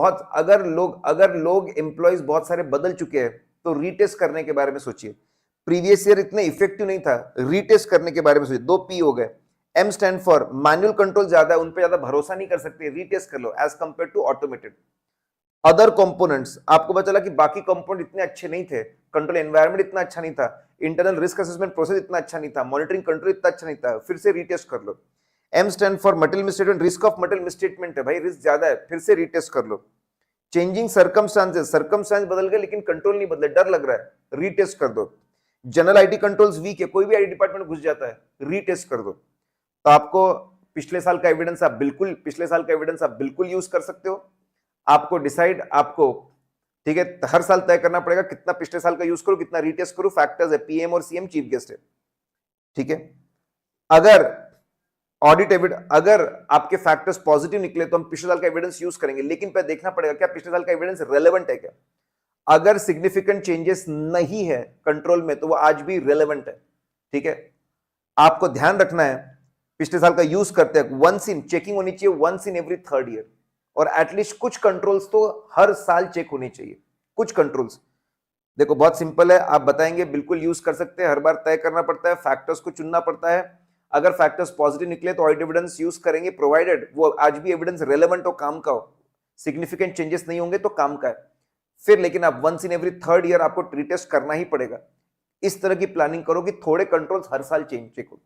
लोग एम्प्लॉयज बहुत सारे बदल चुके हैं तो रीटेस्ट करने के बारे में सोचिए। प्रीवियस ईयर इतने इफेक्टिव नहीं था, रीटेस्ट करने के बारे में सोचिए। 2 पी हो गए। M stand for manual control ज्यादा है, उन पे ज्यादा भरोसा नहीं कर सकते, रीटेस्ट कर लो as compare to automated. Other components, आपको पता चला कि बाकी कंपोनेंट इतने अच्छे नहीं थे, कंट्रोल एनवायरनमेंट इतना अच्छा नहीं था, इंटरनल रिस्क असेसमेंट प्रोसेस इतना अच्छा नहीं था, मॉनिटरिंग कंट्रोल इतना अच्छा नहीं था, फिर से रीटेस्ट कर लो। M stand for material misstatement, risk of material misstatement है भाई, रिस्क ज्यादा है, फिर से रीटेस्ट कर लो। चेंजिंग सर्कमस्टांसेस, सर्कमस्टांस बदल गए लेकिन कंट्रोल नहीं बदले, डर लग रहा है, रीटेस्ट कर दो। जनरल आईटी कंट्रोल्स वीक है, कोई भी आईटी डिपार्टमेंट घुस जाता है, रीटेस्ट कर दो। तो आपको पिछले साल का एविडेंस आप बिल्कुल यूज कर सकते हो। आपको डिसाइड, आपको, ठीक है, हर साल तय करना पड़ेगा कितना पिछले साल का यूज करो, कितना रीटेस्ट करो। फैक्टर्स है पीएम और सीएम, चीफ गेस्ट है, ठीक है। अगर ऑडिट एविडेंस, अगर आपके फैक्टर्स पॉजिटिव निकले तो हम पिछले साल का एविडेंस यूज करेंगे, लेकिन पहले देखना पड़ेगा क्या पिछले साल का एविडेंस रेलेवेंट है क्या। अगर सिग्निफिकेंट चेंजेस नहीं है कंट्रोल में तो वो आज भी रेलेवेंट है, ठीक है। आपको ध्यान रखना है पिछले साल का यूज करते हैं, वंस इन चेकिंग होनी चाहिए, once in every third year, और एटलीस्ट कुछ कंट्रोल्स तो हर साल चेक होनी चाहिए, कुछ कंट्रोल्स। देखो बहुत सिंपल है, आप बताएंगे बिल्कुल यूज कर सकते हैं, हर बार तय करना पड़ता है, फैक्टर्स को चुनना पड़ता है। अगर फैक्टर्स पॉजिटिव निकले तो ऑडिट एविडेंस यूज करेंगे, प्रोवाइडेड वो आज भी एविडेंस रेलेवेंट हो, काम का हो, सिग्निफिकेंट चेंजेस नहीं होंगे तो काम का है फिर। लेकिन आप once in every third year आपको रिटेस्ट करना ही पड़ेगा। इस तरह की प्लानिंग करो कि थोड़े कंट्रोल्स हर साल चेक हो।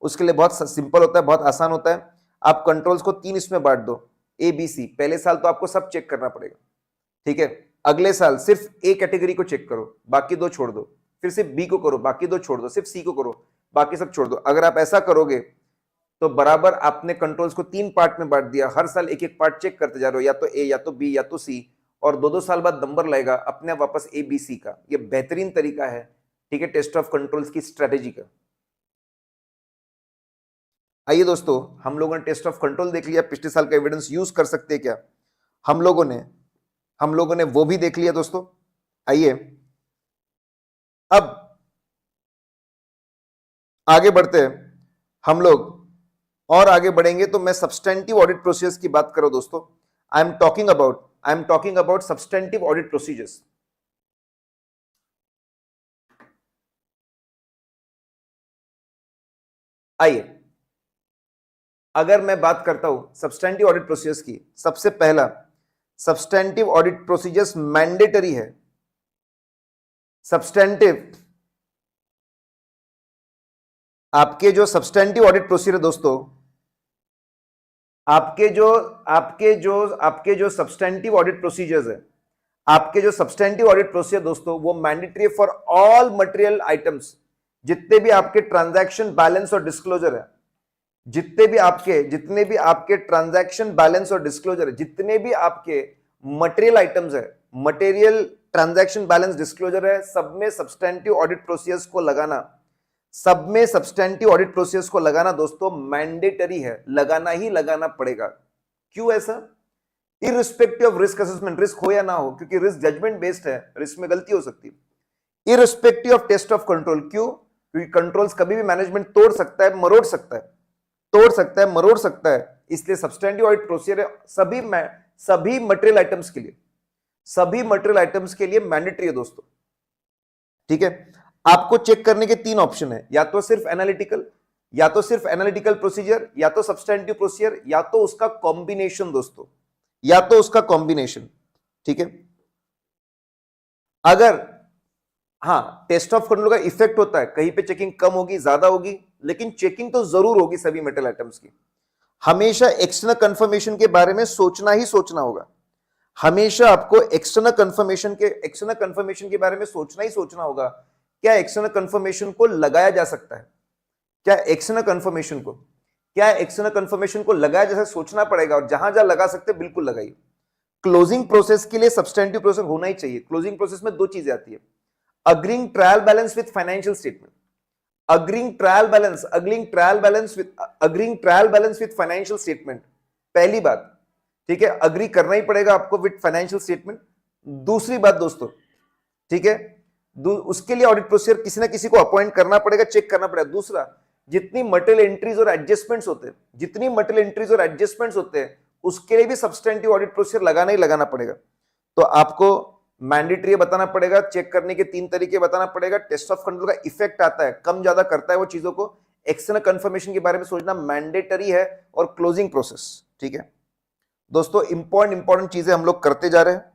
उसके लिए बहुत सिंपल होता है, बहुत आसान होता है। आप कंट्रोल्स को 3 इसमें बांट दो, ABC। पहले साल तो आपको सब चेक करना पड़ेगा, ठीक है। अगले साल सिर्फ A कैटेगरी को चेक करो, बाकी 2 छोड़ दो। फिर सिर्फ B को करो, बाकी 2 छोड़ दो। सिर्फ C को करो, बाकी सब छोड़ दो। अगर आप ऐसा करोगे तो बराबर आपने कंट्रोल्स को 3 पार्ट में बांट दिया, हर साल एक एक पार्ट चेक करते जा रहे हो, या तो A या तो B या तो C, और 2-2 साल बाद नंबर लाएगा अपने वापस ABC का। ये बेहतरीन तरीका है, ठीक है, टेस्ट ऑफ कंट्रोल्स की स्ट्रेटेजी का। आइए दोस्तों, हम लोगों ने टेस्ट ऑफ कंट्रोल देख लिया, पिछले साल का एविडेंस यूज कर सकते हैं क्या, हम लोगों ने वो भी देख लिया दोस्तों। आइए अब आगे बढ़ते हैं हम लोग, और आगे बढ़ेंगे तो मैं सब्सटेंटिव ऑडिट प्रोसीजर्स की बात करूं दोस्तों। I am talking about substantive audit procedures. आइए, अगर मैं बात करता हूं सब्सटेंटिव ऑडिट प्रोसीजर्स की, सबसे पहला सब्सटेंटिव ऑडिट प्रोसीजर्स मैंडेटरी है। सब्सटेंटिव, आपके जो सब्सटेंटिव ऑडिट प्रोसीजर दोस्तों, आपके जो सब्सटेंटिव ऑडिट प्रोसीजर्स है, आपके जो सब्सटेंटिव ऑडिट प्रोसीजर दोस्तों, वो mandatory for all material items. जितने भी आपके ट्रांजैक्शन बैलेंस और डिस्क्लोजर है, जितने भी आपके ट्रांजैक्शन बैलेंस और डिस्क्लोजर है, जितने भी आपके मटेरियल आइटम्स है, मटेरियल ट्रांजैक्शन बैलेंस डिस्क्लोजर है, सब में सब्सटेंटिव ऑडिट प्रोसीजर्स को लगाना दोस्तों मैंडेटरी है, लगाना ही लगाना पड़ेगा। क्यों ऐसा? Irrespective of risk assessment, risk हो या ना हो, क्योंकि रिस्क जजमेंट बेस्ड है, रिस्क में गलती हो सकती है। Irrespective of test of control, क्यों? क्योंकि कंट्रोल्स कभी भी मैनेजमेंट तोड़ सकता है, मरोड़ सकता है, इसलिए सब्सटेंटिव ऑडिट प्रोसीजर है सभी मटेरियल आइटम्स के लिए मैंडेटरी है दोस्तों, ठीक है। आपको चेक करने के 3 ऑप्शन है, या तो सिर्फ एनालिटिकल प्रोसीजर, या तो सब्सटेंटिव प्रोसीजर, या तो उसका कॉम्बिनेशन दोस्तों, ठीक है। अगर टेस्ट ऑफ कंट्रोल का इफेक्ट होता है, कहीं पे चेकिंग कम होगी, ज्यादा होगी, लेकिन चेकिंग तो जरूर होगी सभी मेटल आइटम्स की। हमेशा एक्सटर्नल कंफर्मेशन के बारे में सोचना ही सोचना होगा, हमेशा आपको एक्सटर्नल कंफर्मेशन के बारे में सोचना ही सोचना होगा। क्या एक्सटर्नल कंफर्मेशन को लगाया जा सकता है? क्या एक्सटर्नल कंफर्मेशन को लगाया जा सकता है? सोचना पड़ेगा, और जहां जहां लगा सकते बिल्कुल लगाइए। क्लोजिंग प्रोसेस के लिए सब्सटेंटिव प्रोसेस होना ही चाहिए। क्लोजिंग प्रोसेस में 2 चीजें आती है, agreeing trial balance with financial statement, agreeing trial balance with financial statement, पहली बात, ठीक है, अग्री करना ही पड़ेगा आपको विद फाइनेंशियल स्टेटमेंट। दूसरी बात दोस्तों, ठीक है, उसके लिए ऑडिट प्रोसीजर किसी ना किसी को अपॉइंट करना पड़ेगा, चेक करना पड़ेगा। दूसरा, जितनी मटेरियल एंट्रीज और एडजस्टमेंट्स होते हैं उसके लिए भी सब्सटेंटिव ऑडिट प्रोसीजर लगाना ही लगाना पड़ेगा। तो आपको मैंडेटरी बताना पड़ेगा, चेक करने के 3 तरीके बताना पड़ेगा, टेस्ट ऑफ कंट्रोल का इफेक्ट आता है, कम ज्यादा करता है वो चीजों को, एक्सटर्नल कंफर्मेशन के बारे में सोचना मैंडेटरी है, और क्लोजिंग प्रोसेस, ठीक है दोस्तों। इंपॉर्टेंट चीजें हम लोग करते जा रहे हैं।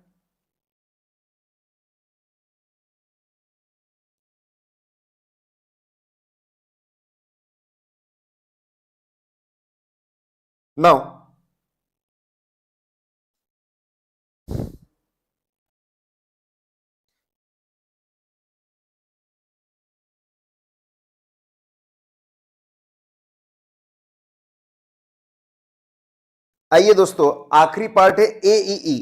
नाउ आइए दोस्तों, आखिरी पार्ट है AAE,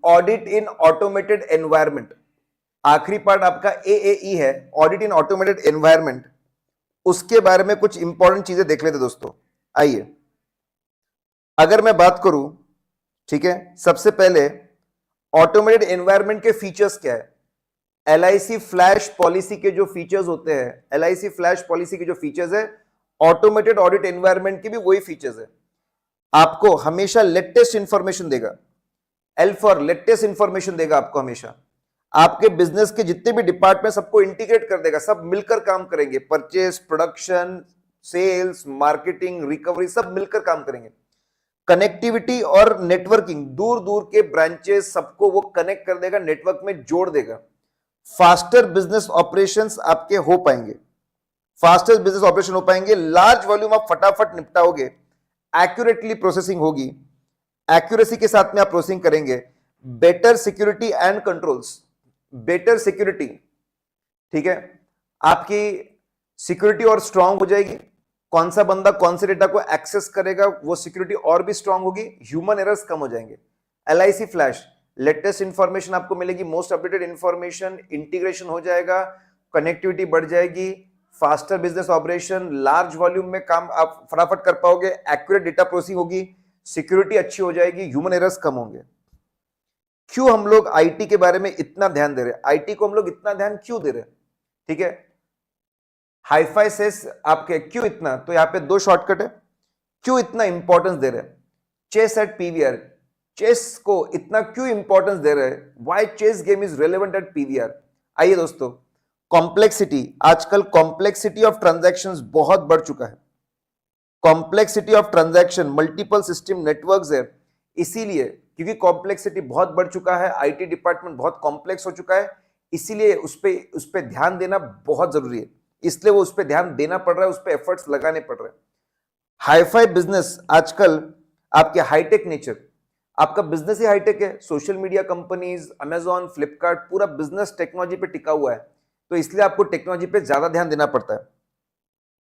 audit in automated environment. आखिरी पार्ट आपका AAE है, ऑडिट इन ऑटोमेटेड एनवायरमेंट। उसके बारे में कुछ इंपॉर्टेंट चीजें देख लेते दोस्तों। आइए, अगर मैं बात करूं, ठीक है, सबसे पहले ऑटोमेटेड एनवायरनमेंट के फीचर्स क्या है। एलआईसी फ्लैश पॉलिसी के जो फीचर्स होते हैं, एलआईसी फ्लैश पॉलिसी के जो फीचर्स है, ऑटोमेटेड ऑडिट एनवायरनमेंट के भी वही फीचर्स है। आपको हमेशा लेटेस्ट इंफॉर्मेशन देगा, एल फॉर लेटेस्ट इंफॉर्मेशन देगा आपको हमेशा। आपके बिजनेस के जितने भी डिपार्टमेंट सबको इंटीग्रेट कर देगा, सब मिलकर काम करेंगे, purchase, production, sales, marketing, recovery, सब मिलकर काम करेंगे। कनेक्टिविटी और नेटवर्किंग, दूर दूर के ब्रांचेस सबको वो कनेक्ट कर देगा, नेटवर्क में जोड़ देगा। फास्टर बिजनेस ऑपरेशंस आपके हो पाएंगे, फास्टर बिजनेस ऑपरेशन हो पाएंगे, लार्ज वॉल्यूम आप फटाफट निपटाओगे, एक्यूरेटली प्रोसेसिंग होगी, एक्यूरेसी के साथ में आप प्रोसेसिंग करेंगे। Better security and controls, better security, ठीक है, आपकी सिक्योरिटी और स्ट्रांग हो जाएगी। कौन सा बंदा कौन से डेटा को एक्सेस करेगा, वो सिक्योरिटी और भी स्ट्रांग होगी, ह्यूमन एरर्स कम हो जाएंगे। एलआईसी फ्लैश, लेटेस्ट इंफॉर्मेशन आपको मिलेगी, मोस्ट अपडेटेड इंफॉर्मेशन, इंटीग्रेशन हो जाएगा, कनेक्टिविटी बढ़ जाएगी, faster business operation, large volume में काम आप फटाफट कर पाओगे, एक्यूरेट डेटा प्रोसेसिंग होगी, सिक्योरिटी अच्छी हो जाएगी, ह्यूमन एरर्स कम होंगे। क्यों हम लोग आईटी के बारे में इतना ध्यान दे रहे हैं, आईटी को हम लोग इतना ध्यान क्यों दे रहे हैं, ठीक है। हाईफाई सेस आपके क्यों इतना, तो यहां पे दो शॉर्टकट है, क्यों इतना इंपॉर्टेंस दे रहे हैं। चेस एट पीवीआर, चेस को इतना क्यों इंपॉर्टेंस दे रहे हैं, why chess game is relevant at PVR. आइए दोस्तों, कॉम्प्लेक्सिटी, आजकल कॉम्प्लेक्सिटी ऑफ ट्रांजैक्शंस बहुत बढ़ चुका है, complexity of transaction, multiple system networks है, इसीलिए क्योंकि कॉम्प्लेक्सिटी बहुत बढ़ चुका है, आईटी डिपार्टमेंट बहुत कॉम्प्लेक्स हो चुका है, इसीलिए उस पे ध्यान देना बहुत जरूरी है, इसलिए वो उस पे ध्यान देना पड़ रहा है, उस पे एफर्ट्स लगाने पड़ रहे हैं। हाईफाई बिजनेस आजकल आपके हाईटेक नेचर, आपका बिजनेस ही हाईटेक है, social media companies, Amazon, Flipkart, पूरा बिजनेस टेक्नोलॉजी पे टिका हुआ है, तो इसलिए आपको टेक्नोलॉजी पे ज्यादा ध्यान देना पड़ता है,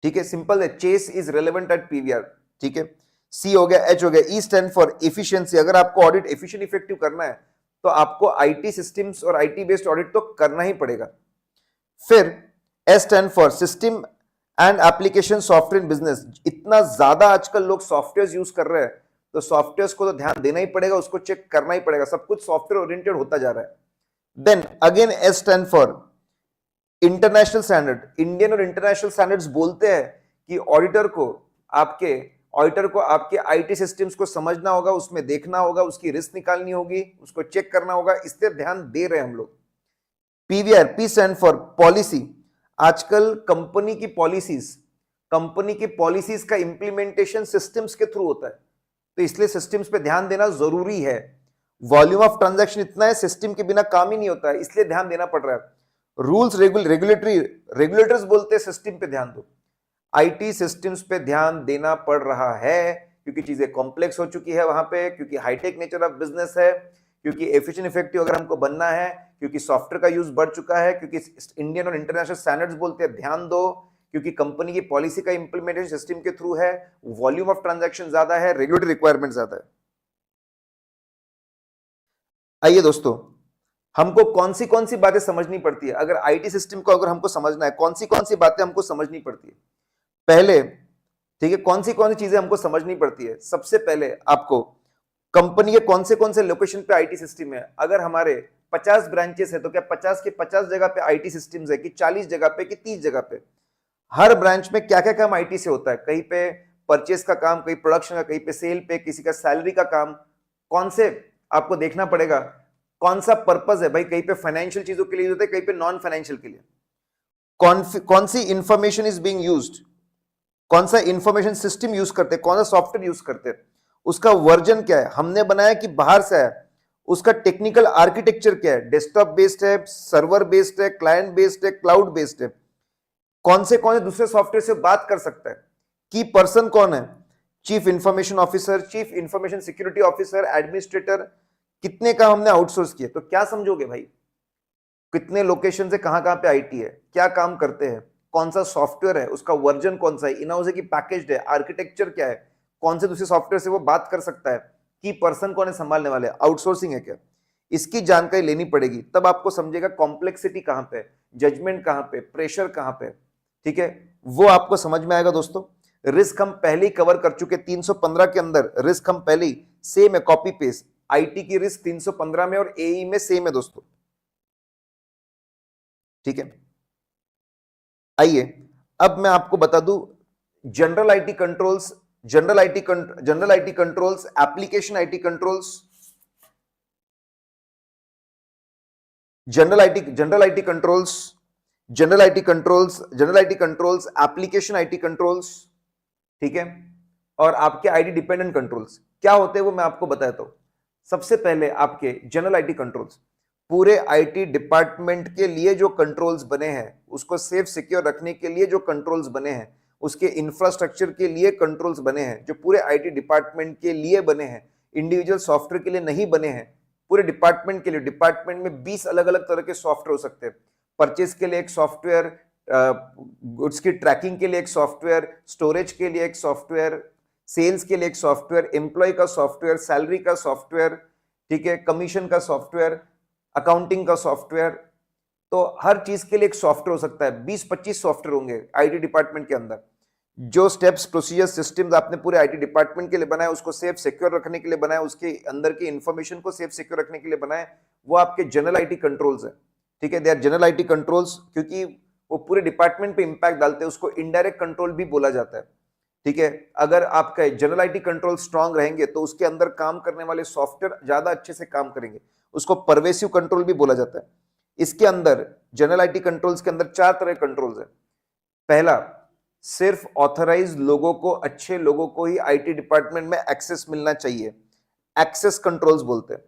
ठीक है। सिंपल है, chess is relevant at PVR, ठीक है। सी हो गया, एच हो गया, ई स्टैंड फॉर एफिशिएंसी, अगर आपको ऑडिट एफिशिएंट इफेक्टिव करना है तो आपको आईटी सिस्टम्स और आईटी बेस्ड ऑडिट तो करना ही पड़ेगा। फिर S stand for system and application software business, इतना ज्यादा आजकल लोग सॉफ्टवेयर यूज कर रहे हैं, तो सॉफ्टवेयर को तो ध्यान देना ही पड़ेगा, उसको चेक करना ही पड़ेगा, सब कुछ सॉफ्टवेयर ओरिएंटेड होता जा रहा है। Then again S stand for international standard, Indian और इंटरनेशनल स्टैंडर्ड्स बोलते हैं कि ऑडिटर को आपके आईटी सिस्टम्स को समझना होगा, उसमें देखना होगा, उसकी रिस्क निकालनी होगी, उसको चेक करना होगा, इसलिए ध्यान दे रहे हैं हम लोग। PVR, P stand for policy, आजकल कंपनी की पॉलिसीज का इंप्लीमेंटेशन सिस्टम्स के थ्रू होता है, तो इसलिए सिस्टम्स पे ध्यान देना जरूरी है। वॉल्यूम ऑफ ट्रांजैक्शन इतना है, सिस्टम के बिना काम ही नहीं होता है, इसलिए ध्यान देना पड़ रहा है। रूल्स रेगुलेटर्स बोलते हैं सिस्टम पे ध्यान दो, आईटी सिस्टम्स पे ध्यान देना पड़ रहा है, क्योंकि चीजें कॉम्प्लेक्स हो चुकी है वहां पे, क्योंकि हाईटेक नेचर ऑफ बिजनेस है, क्योंकि एफिशिएंट इफेक्टिव अगर हमको बनना है, क्योंकि सॉफ्टवेयर का यूज बढ़ चुका है, क्योंकि इंडियन और इंटरनेशनल स्टैंडर्ड्स बोलते हैं ध्यान दो, क्योंकि कंपनी की पॉलिसी का इंप्लीमेंटेशन सिस्टम के थ्रू है, वॉल्यूम ऑफ ट्रांजैक्शन ज्यादा है, रेगुलेटरी रिक्वायरमेंट ज्यादा है। आइए दोस्तों, हमको कौन सी बातें समझनी पड़ती है, अगर आईटी सिस्टम को अगर हमको समझना है, कौन सी बातें हमको समझनी पड़ती है। पहले, ठीक है, कौन सी चीजें हमको समझनी पड़ती है। सबसे पहले आपको कंपनी के कौन से लोकेशन पे आईटी सिस्टम है। अगर हमारे 50 ब्रांचेस है तो क्या 50 के 50 जगह पे आईटी सिस्टम्स है, कि 40 जगह पे, कि 30 जगह पे। हर ब्रांच में क्या क्या काम आईटी से होता है, कहीं पे परचेस का काम, कहीं प्रोडक्शन का, कहीं पे सेल पे, किसी का सैलरी का काम, कौन से आपको देखना पड़ेगा, कौन सा पर्पस है भाई, कहीं पे फाइनेंशियल चीजों के लिए होता है, कहीं पे नॉन फाइनेंशियल के लिए। कौन सी इंफॉर्मेशन इज बीइंग यूज्ड, कौन सा इंफॉर्मेशन सिस्टम यूज करते हैं, कौन सा सॉफ्टवेयर यूज करते हैं, उसका वर्जन क्या है, हमने बनाया कि बाहर से है, उसका टेक्निकल आर्किटेक्चर क्या है, डेस्कटॉप बेस्ड है, सर्वर बेस्ड है, क्लाइंट बेस्ड है, क्लाउड बेस्ड है, कौन से दूसरे सॉफ्टवेयर से बात कर सकता है, की पर्सन कौन है, chief information officer, chief information security officer, administrator, कितने का हमने आउटसोर्स किए। तो क्या समझोगे भाई, कितने लोकेशन से कहां पे आईटी है, क्या काम करते हैं, कौन सा सॉफ्टवेयर है, उसका वर्जन कौन सा है, इन हाउस है कि पैकेज्ड है, आर्किटेक्चर क्या है, कौन से दूसरे सॉफ्टवेयर से वो बात कर सकता है, की पर्सन कौन है संभालने वाले, आउटसोर्सिंग है क्या, इसकी जानकारी लेनी पड़ेगी, तब आपको समझेगा कॉम्प्लेक्सिटी कहां पे, जजमेंट कहां पे, प्रेशर कहां पे, ठीक है। वो आपको समझ में आएगा दोस्तों। रिस्क हम पहले ही कवर कर चुके, 315 के अंदर रिस्क हम पहले ही सेम है, कॉपी पेस्ट। आईटी की रिस्क 315 में और एई में सेम है दोस्तों, ठीक है। आइए अब मैं आपको बता दूं general IT controls, general IT controls, application IT controls, general IT controls, general IT controls, application IT controls, ठीक है, और आपके आईटी डिपेंडेंट कंट्रोल्स क्या होते हैं वो मैं आपको बताता हूं। सबसे पहले आपके जनरल आईटी कंट्रोल्स, पूरे आईटी डिपार्टमेंट के लिए जो कंट्रोल्स बने हैं, उसको सेफ सिक्योर रखने के लिए जो कंट्रोल्स बने हैं, उसके इंफ्रास्ट्रक्चर के लिए कंट्रोल्स बने हैं, जो पूरे आईटी डिपार्टमेंट के लिए बने हैं, इंडिविजुअल सॉफ्टवेयर के लिए नहीं बने हैं, पूरे डिपार्टमेंट के लिए। डिपार्टमेंट में 20 अलग अलग तरह के सॉफ्टवेयर हो सकते हैं। परचेज के लिए एक सॉफ्टवेयर, गुड्स की ट्रैकिंग के लिए एक सॉफ्टवेयर, स्टोरेज के लिए एक सॉफ्टवेयर, सेल्स के लिए एक सॉफ्टवेयर, एम्प्लॉय का सॉफ्टवेयर, सैलरी का सॉफ्टवेयर, ठीक है, कमीशन का सॉफ्टवेयर, अकाउंटिंग का सॉफ्टवेयर। तो हर चीज के लिए एक सॉफ्टवेयर हो सकता है, 20-25 सॉफ्टवेयर होंगे आईटी डिपार्टमेंट के अंदर। जो स्टेप्स, प्रोसीजर, सिस्टम्स आपने पूरे आईटी डिपार्टमेंट के लिए बनाए, उसको सेफ सिक्योर रखने के लिए बनाए, उसके अंदर की इंफॉर्मेशन को सेफ सिक्योर रखने के लिए बनाए, वो आपके जनरल आईटी कंट्रोल्स है, ठीक है। They are general IT controls, क्योंकि वो पूरे डिपार्टमेंट पे इंपैक्ट डालते हैं, उसको इनडायरेक्ट कंट्रोल भी बोला जाता है, ठीक है। अगर आपका जनरल आईटी कंट्रोल स्ट्रांग रहेंगे तो उसके अंदर काम करने वाले सॉफ्टवेयर ज्यादा अच्छे से काम करेंगे, उसको परवेसिव कंट्रोल भी बोला जाता है। इसके अंदर जनरल आईटी कंट्रोल्स के अंदर 4 तरह के कंट्रोल्स है। पहला, सिर्फ ऑथराइज लोगों को, अच्छे लोगों को ही आईटी डिपार्टमेंट में एक्सेस मिलना चाहिए, एक्सेस कंट्रोल्स बोलते हैं।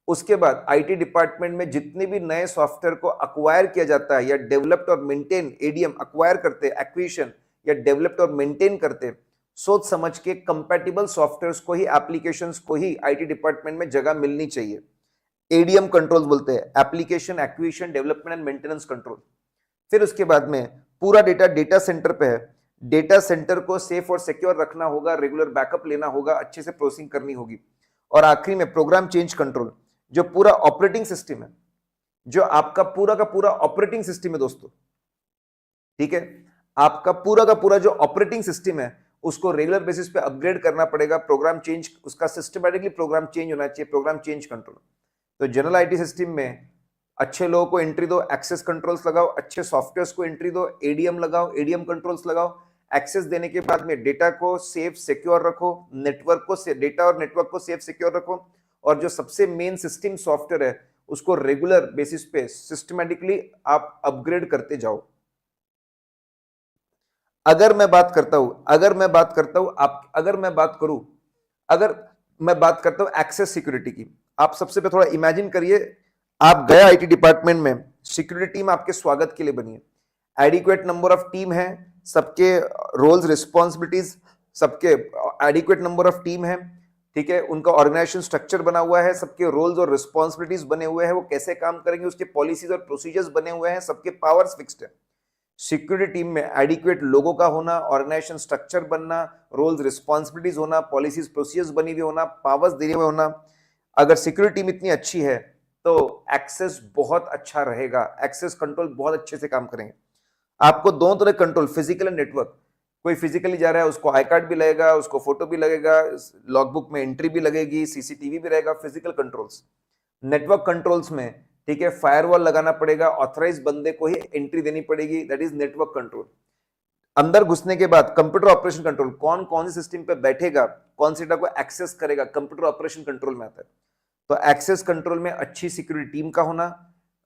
उसके बाद आईटी डिपार्टमेंट में जितने भी नए सॉफ्टवेयर को अक्वायर किया जाता है या डेवलप्ड और मेंटेन, एडीएम अक्वायर करते, एक्विजिशन या डेवलप्ड और मेंटेन करते, सोच समझ के कंपैटिबल सॉफ्टवेयर्स को ही, एप्लीकेशंस को ही आईटी डिपार्टमेंट में जगह मिलनी चाहिए। एडीएम कंट्रोल्स बोलते हैं, application acquisition development and maintenance control. फिर उसके बाद में पूरा डेटा डेटा सेंटर पे है, डेटा सेंटर को सेफ और सिक्योर रखना होगा, रेगुलर बैकअप लेना होगा, अच्छे से प्रोसेसिंग करनी होगी। और आखिरी में प्रोग्राम चेंज कंट्रोल, जो पूरा ऑपरेटिंग सिस्टम है, जो आपका पूरा का पूरा ऑपरेटिंग सिस्टम है दोस्तों, ठीक है, आपका पूरा का पूरा जो ऑपरेटिंग सिस्टम है उसको रेगुलर बेसिस पे अपग्रेड करना पड़ेगा। प्रोग्राम चेंज, उसका सिस्टमैटिकली प्रोग्राम चेंज होना चाहिए, प्रोग्राम चेंज कंट्रोल। तो जनरल आईटी सिस्टम में अच्छे लोगों को एंट्री दो, एक्सेस कंट्रोल्स लगाओ, अच्छे सॉफ्टवेयर्स को एंट्री दो, एडीएम लगाओ, एडीएम कंट्रोल्स लगाओ। एक्सेस देने के बाद में डेटा को सेफ सिक्योर रखो, नेटवर्क को, डेटा और नेटवर्क को सेफ सिक्योर रखो, और जो सबसे मेन सिस्टम सॉफ्टवेयर है उसको रेगुलर बेसिस पे सिस्टमैटिकली आप अपग्रेड करते जाओ। अगर मैं बात करता हूं अगर मैं बात करता हूं एक्सेस सिक्योरिटी की, आप सबसे पहले थोड़ा इमेजिन करिए, आप गए आईटी डिपार्टमेंट में, सिक्योरिटी टीम आपके स्वागत के लिए बनी है, एडिक्वेट नंबर ऑफ टीम है, सबके रोल्स रिस्पॉन्सिबिलिटीज, सबके एडिक्वेट नंबर ऑफ टीम है, ठीक है, उनका ऑर्गेनाइजेशन स्ट्रक्चर बना हुआ है, सबके रोल्स और रिस्पॉन्सिबिलिटीज बने हुए हैं, वो कैसे काम करेंगे उसके पॉलिसीज और प्रोसीजर्स बने हुए हैं, सबके पावर्स फिक्स्ड है। सिक्योरिटी टीम में एडिक्वेट लोगों का होना, ऑर्गेनाइजेशन स्ट्रक्चर बनना, रोल्स रिस्पॉन्सिबिलिटीज होना, पॉलिसीज प्रोसीजर्स बनी हुई होना, पावर्स दिए हुए होना। अगर सिक्योरिटी टीम इतनी अच्छी है तो एक्सेस बहुत अच्छा रहेगा, एक्सेस कंट्रोल बहुत अच्छे से काम करेंगे। आपको दोनों तरह कंट्रोल, फिजिकल एंड नेटवर्क, कोई फिजिकली जा रहा है उसको आई कार्ड भी लगेगा, उसको फोटो भी लगेगा, लॉगबुक में एंट्री भी लगेगी, सीसीटीवी भी रहेगा, फिजिकल कंट्रोल्स। नेटवर्क कंट्रोल्स में, ठीक है, फायरवॉल लगाना पड़ेगा, ऑथराइज बंदे को ही एंट्री देनी पड़ेगी, दैट इज नेटवर्क कंट्रोल। अंदर घुसने के बाद कंप्यूटर ऑपरेशन कंट्रोल, कौन कौन से सिस्टम पे बैठेगा, कौन से डेटा को एक्सेस करेगा, कंप्यूटर ऑपरेशन कंट्रोल में आता है। तो एक्सेस कंट्रोल में अच्छी सिक्योरिटी टीम का होना,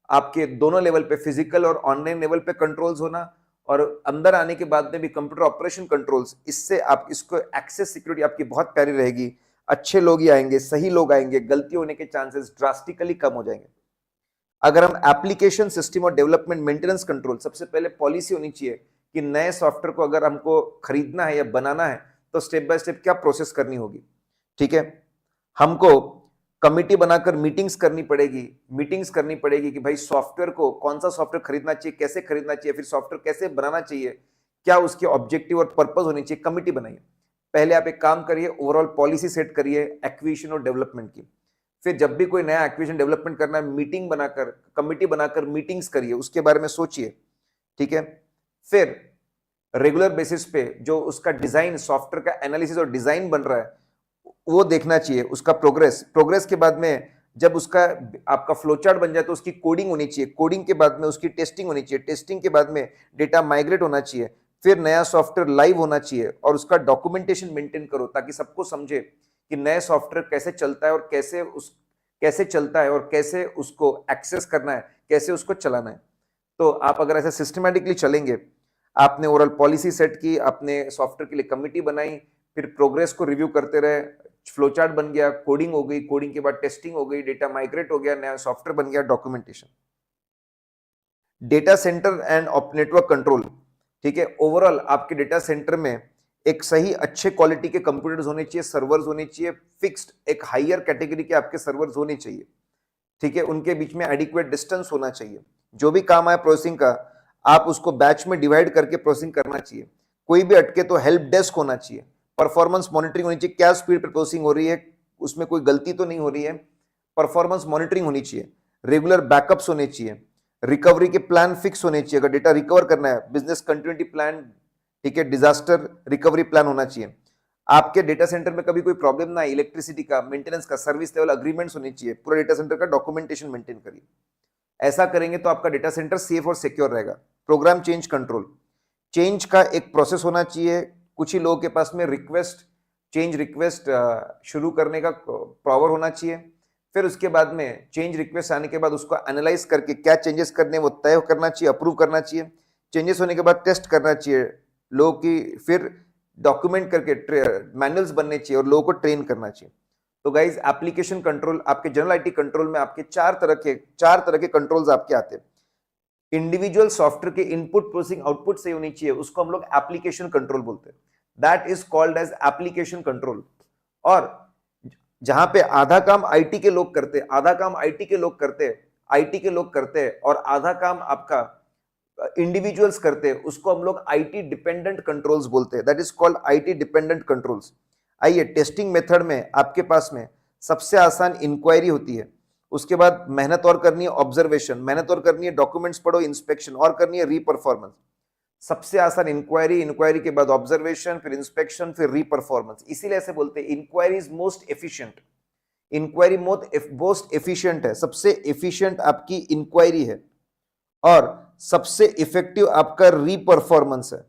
आपके दोनों लेवल पे, फिजिकल और ऑनलाइन लेवल पे कंट्रोल्स होना, और अंदर आने के बाद में भी कंप्यूटर ऑपरेशन कंट्रोल्स, इससे आप इसको एक्सेस सिक्योरिटी आपकी बहुत प्यारी रहेगी। अच्छे लोग ही आएंगे, सही लोग आएंगे, गलती होने के चांसेस ड्रास्टिकली कम हो जाएंगे। अगर हम एप्लीकेशन सिस्टम और डेवलपमेंट मेंटेनेंस कंट्रोल, सबसे पहले पॉलिसी होनी चाहिए कि नए सॉफ्टवेयर को अगर हमको खरीदना है या बनाना है तो स्टेप बाय स्टेप क्या प्रोसेस करनी होगी, ठीक है। हमको कमिटी बनाकर मीटिंग्स करनी पड़ेगी कि भाई सॉफ्टवेयर को, कौन सा सॉफ्टवेयर खरीदना चाहिए, कैसे खरीदना चाहिए, फिर सॉफ्टवेयर कैसे बनाना चाहिए, क्या उसके ऑब्जेक्टिव और पर्पस होनी चाहिए, कमिटी बनाइए। पहले आप एक काम करिए, ओवरऑल पॉलिसी सेट करिए एक्विजिशन और डेवलपमेंट की। फिर जब भी कोई नया एक्विजिशन डेवलपमेंट करना है, मीटिंग बनाकर, कमिटी बनाकर मीटिंग्स करिए, उसके बारे में सोचिए, ठीक है। फिर रेगुलर बेसिस पे जो उसका डिजाइन, सॉफ्टवेयर का एनालिसिस और डिजाइन बन रहा है, वो देखना चाहिए, उसका प्रोग्रेस के बाद में जब उसका आपका फ्लो चार्ट बन जाए तो उसकी कोडिंग होनी चाहिए, कोडिंग के बाद में उसकी टेस्टिंग होनी चाहिए, टेस्टिंग के बाद में डेटा माइग्रेट होना चाहिए, फिर नया सॉफ्टवेयर लाइव होना चाहिए और उसका डॉक्यूमेंटेशन मेंटेन करो ताकि सबको समझे कि नए सॉफ्टवेयर कैसे चलता है और कैसे चलता है और कैसे उसको एक्सेस करना है, कैसे उसको चलाना है। तो आप अगर ऐसे सिस्टमैटिकली चलेंगे, आपने ओवरऑल पॉलिसी सेट की, आपने सॉफ्टवेयर के लिए कमिटी बनाई, फिर प्रोग्रेस को रिव्यू करते रहे, फ्लो चार्ट बन गया, कोडिंग हो गई, कोडिंग के बाद टेस्टिंग हो गई, डेटा माइग्रेट हो गया, नया सॉफ्टवेयर बन गया, documentation, data centre and network control. ठीक है, ओवरऑल आपके डेटा सेंटर में एक सही अच्छे क्वालिटी के कंप्यूटर्स होने चाहिए, सर्वर्स होने चाहिए, फिक्स्ड एक हायर कैटेगरी के आपके सर्वर्स होने चाहिए। ठीक है, उनके बीच में एडिक्वेट डिस्टेंस होना चाहिए। जो भी काम आए प्रोसेसिंग का, आप उसको बैच में डिवाइड करके प्रोसेसिंग करना चाहिए। कोई भी अटके तो हेल्प डेस्क होना चाहिए। परफॉर्मेंस मॉनिटरिंग होनी चाहिए, क्या स्पीड पर प्रोसेसिंग हो रही है, उसमें कोई गलती तो नहीं हो रही है, परफॉर्मेंस मॉनिटरिंग होनी चाहिए। रेगुलर बैकअप्स होने चाहिए, रिकवरी के प्लान फिक्स होने चाहिए। अगर डेटा रिकवर करना है, बिजनेस कंटिन्यूटी प्लान, ठीक है, डिजास्टर रिकवरी प्लान होना चाहिए। आपके डेटा सेंटर में कभी कोई प्रॉब्लम ना है, इलेक्ट्रिसिटी का, मेंटेनेंस का, सर्विस लेवल अग्रीमेंट्स होनी चाहिए, पूरा डेटा सेंटर का डॉक्यूमेंटेशन मेंटेन करिए। ऐसा करेंगे तो आपका डेटा सेंटर सेफ और सिक्योर रहेगा। प्रोग्राम चेंज कंट्रोल, चेंज का एक प्रोसेस होना चाहिए। कुछ ही लोगों के पास में चेंज रिक्वेस्ट शुरू करने का पावर होना चाहिए। फिर उसके बाद में चेंज रिक्वेस्ट आने के बाद उसको एनालाइज करके क्या चेंजेस करने वो तय करना चाहिए, अप्रूव करना चाहिए। चेंजेस होने के बाद टेस्ट करना चाहिए लोगों की, फिर डॉक्यूमेंट करके मैनुअल्स बनने चाहिए और लोगों को ट्रेन करना चाहिए। तो गाइज, एप्लीकेशन कंट्रोल, आपके जनरल आईटी कंट्रोल में आपके चार तरह के कंट्रोल्स आपके आते हैं। इंडिविजुअल सॉफ्टवेयर के इनपुट प्रोसेसिंग आउटपुट से होनी चाहिए, उसको हम लोग एप्लीकेशन कंट्रोल बोलते हैं। That is called as application control. और जहां पे आधा काम आईटी के लोग करते हैं, और आधा काम आपका इंडिविजुअल्स करते हैं, उसको हम लोग आईटी डिपेंडेंट कंट्रोल्स बोलते हैं। That is called IT dependent controls. आइए, टेस्टिंग मेथड में आपके पास में सबसे आसान इंक्वायरी होती है, उसके बाद मेहनत और करनी है ऑब्जर्वेशन, मेहनत और करनी है डॉक्यूमेंट्स पढ़ो, इंस्पेक्शन और करनी है रीपरफॉर्मेंस। सबसे आसान इंक्वायरी, इंक्वायरी के बाद ऑब्जर्वेशन, फिर इंस्पेक्शन, फिर रीपरफॉर्मेंस। इसीलिए ऐसे बोलते हैं inquiry is most efficient. Inquiry most efficient है, सबसे एफिशिएंट आपकी इंक्वायरी है, और सबसे इफेक्टिव आपका रीपरफॉर्मेंस है।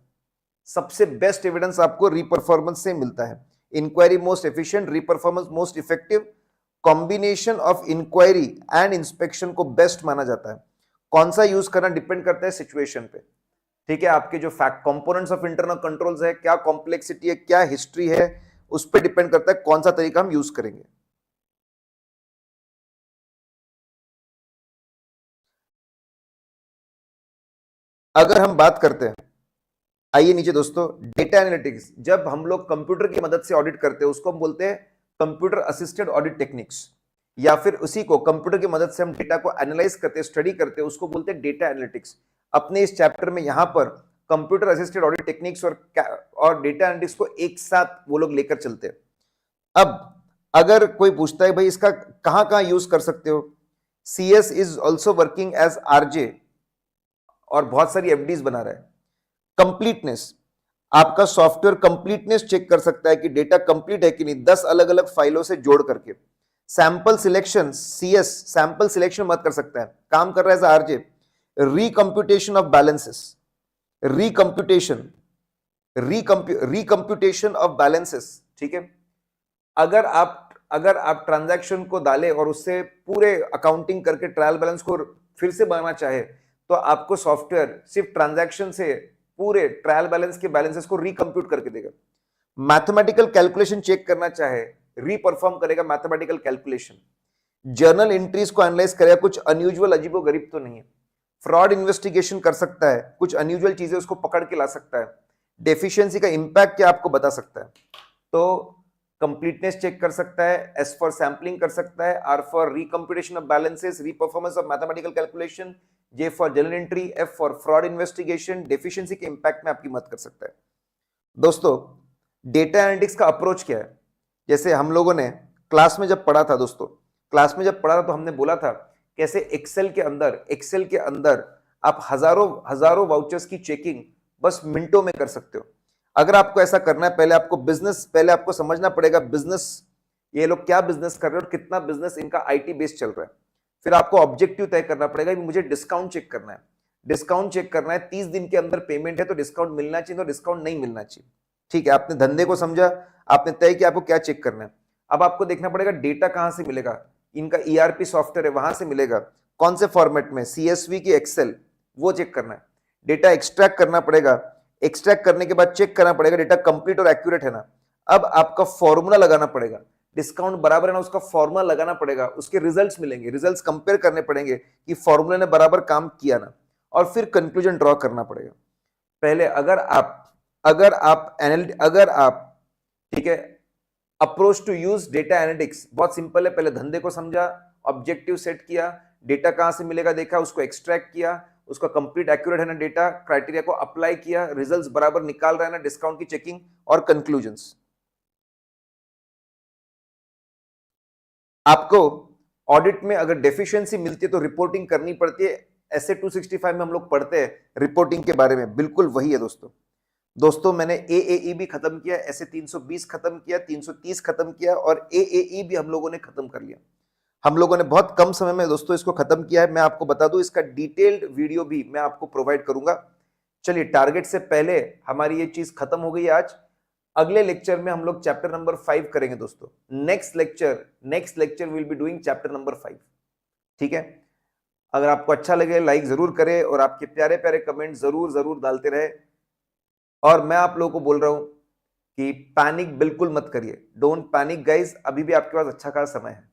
सबसे बेस्ट एविडेंस आपको रीपरफॉर्मेंस से मिलता है। Inquiry most efficient, reperformance most effective. Combination of inquiry and inspection को बेस्ट माना जाता है। कौन सा यूज करना डिपेंड करता है सिचुएशन पे। ठीक है, आपके जो fact components of internal controls है, क्या कॉम्प्लेक्सिटी है, क्या हिस्ट्री है, उस पर डिपेंड करता है कौन सा तरीका हम यूज करेंगे। अगर हम बात करते हैं, आइए नीचे दोस्तों, डेटा एनालिटिक्स। जब हम लोग कंप्यूटर की मदद से ऑडिट करते हैं उसको हम बोलते हैं कंप्यूटर असिस्टेड ऑडिट टेक्निक्स, या फिर उसी को कंप्यूटर की मदद से हम डेटा को एनालाइज करते हैं, स्टडी करते हैं, उसको बोलते हैं डेटा एनालिटिक्स। अपने इस चैप्टर में यहां पर कंप्यूटर असिस्टेड ऑडिट टेक्निक्स और डेटा एनालिटिक्स को एक साथ वो लोग लेकर चलते हैं। अब अगर कोई पूछता है भाई इसका कहां कहां यूज कर सकते हो, CS is also working as RJ और बहुत सारी FDs बना रहा है। कंप्लीटनेस, आपका सॉफ्टवेयर कंप्लीटनेस चेक कर सकता है कि डेटा कंप्लीट है कि नहीं, 10 अलग अलग फाइलों से जोड़ करके। Sample selection, CS sample selection मत कर सकता है, काम कर रहा है RJ। Recomputation of balances, recomputation of balances. ठीक है, अगर आप ट्रांजैक्शन को डालें और उससे पूरे अकाउंटिंग करके ट्रायल बैलेंस को फिर से बनाना चाहे, तो आपको सॉफ्टवेयर सिर्फ ट्रांजैक्शन से पूरे ट्रायल बैलेंस के बैलेंसेस को रिकंप्यूट करके देगा। मैथमेटिकल कैलकुलेशन चेक करना चाहे, रीपरफॉर्म करेगा मैथमेटिकल कैलकुलेशन। जर्नल एंट्रीज को एनालाइज करेगा, कुछ अनयूजुअल अजीबो गरीब तो नहीं है। फ्रॉड इन्वेस्टिगेशन कर सकता है, कुछ अनयूजुअल चीजें उसको पकड़ के ला सकता है। डेफिशिएंसी का इंपैक्ट क्या आपको बता सकता है। तो कंप्लीटनेस चेक कर सकता है, एस फॉर सैंपलिंग कर सकता है, R for recomputation of balances, reperformance of mathematical calculation, J for journal entry, F for fraud investigation, deficiency के इंपैक्ट में आपकी मदद कर सकता है। दोस्तों, डेटा एनालिटिक्स का अप्रोच क्या है, जैसे हम लोगों ने क्लास में जब पढ़ा था दोस्तों, तो हमने बोला था कैसे एक्सेल के अंदर आप हजारों वाउचर्स की चेकिंग बस मिनटों में कर सकते हो। अगर आपको ऐसा करना है, पहले आपको समझना पड़ेगा बिजनेस, ये लोग क्या बिजनेस कर रहे हैं और कितना बिजनेस इनका आईटी बेस्ड चल रहा है। फिर आपको ऑब्जेक्टिव तय करना पड़ेगा कि मुझे डिस्काउंट चेक करना है। डिस्काउंट चेक करना है, 30 दिन के अंदर पेमेंट है तो डिस्काउंट मिलना चाहिए, तो डिस्काउंट नहीं मिलना चाहिए। ठीक है, आपने धंधे को समझा, आपने तय किया आपको क्या चेक करना है। अब आपको देखना पड़ेगा डेटा कहां से मिलेगा। इनका ईआरपी सॉफ्टवेयर है, वहां से मिलेगा। कौन से फॉर्मेट में, सीएसवी की एक्सेल, वो चेक करना है। डेटा एक्सट्रैक्ट करना पड़ेगा। एक्सट्रैक्ट करने के बाद चेक करना पड़ेगा डेटा कंप्लीट और एक्यूरेट है ना। अब आपका फॉर्मूला लगाना पड़ेगा, डिस्काउंट बराबर है ना, उसका फॉर्मूला लगाना पड़ेगा, उसके रिजल्ट्स मिलेंगे, रिजल्ट्स कंपेयर करने पड़ेंगे कि फॉर्मूला ने बराबर काम किया ना, और फिर कंक्लूजन ड्रॉ करना पड़ेगा। पहले अगर आप ठीक है, approach to use data analytics बहुत सिंपल है। पहले धंधे को समझा, ऑब्जेक्टिव सेट किया, डेटा कहां से मिलेगा देखा, उसको एक्सट्रैक्ट किया, उसका कंप्लीट एक्यूरेट है ना डेटा, क्राइटेरिया को अप्लाई किया, रिजल्ट्स बराबर निकाल रहा है ना, डिस्काउंट की चेकिंग और कंक्लूजन्स। आपको ऑडिट में अगर डेफिशिएंसी मिलती है तो रिपोर्टिंग करनी पड़ती है। ऐसे 265 में हम लोग पढ़ते हैं रिपोर्टिंग के बारे में, बिल्कुल वही है दोस्तों मैंने एएई भी खत्म किया, ऐसे 320 खत्म किया, 330 खत्म किया, और एएई भी हम लोगों ने खत्म कर लिया। हम लोगों ने बहुत कम समय में दोस्तों इसको खत्म किया है। मैं आपको बता दूं, इसका डिटेल्ड वीडियो भी मैं आपको प्रोवाइड करूंगा। चलिए, टारगेट से पहले हमारी ये चीज खत्म हो गई आज। अगले लेक्चर में हम लोग चैप्टर नंबर 5 करेंगे दोस्तों। Next lecture will be doing chapter number 5। ठीक है, अगर आपको अच्छा लगे लाइक जरूर करें और आपके प्यारे प्यारे कमेंट जरूर जरूर डालते रहे। और मैं आप लोगों को बोल रहा हूं कि पैनिक बिल्कुल मत करिए, डोंट पैनिक गाइज, अभी भी आपके पास अच्छा खासा समय है।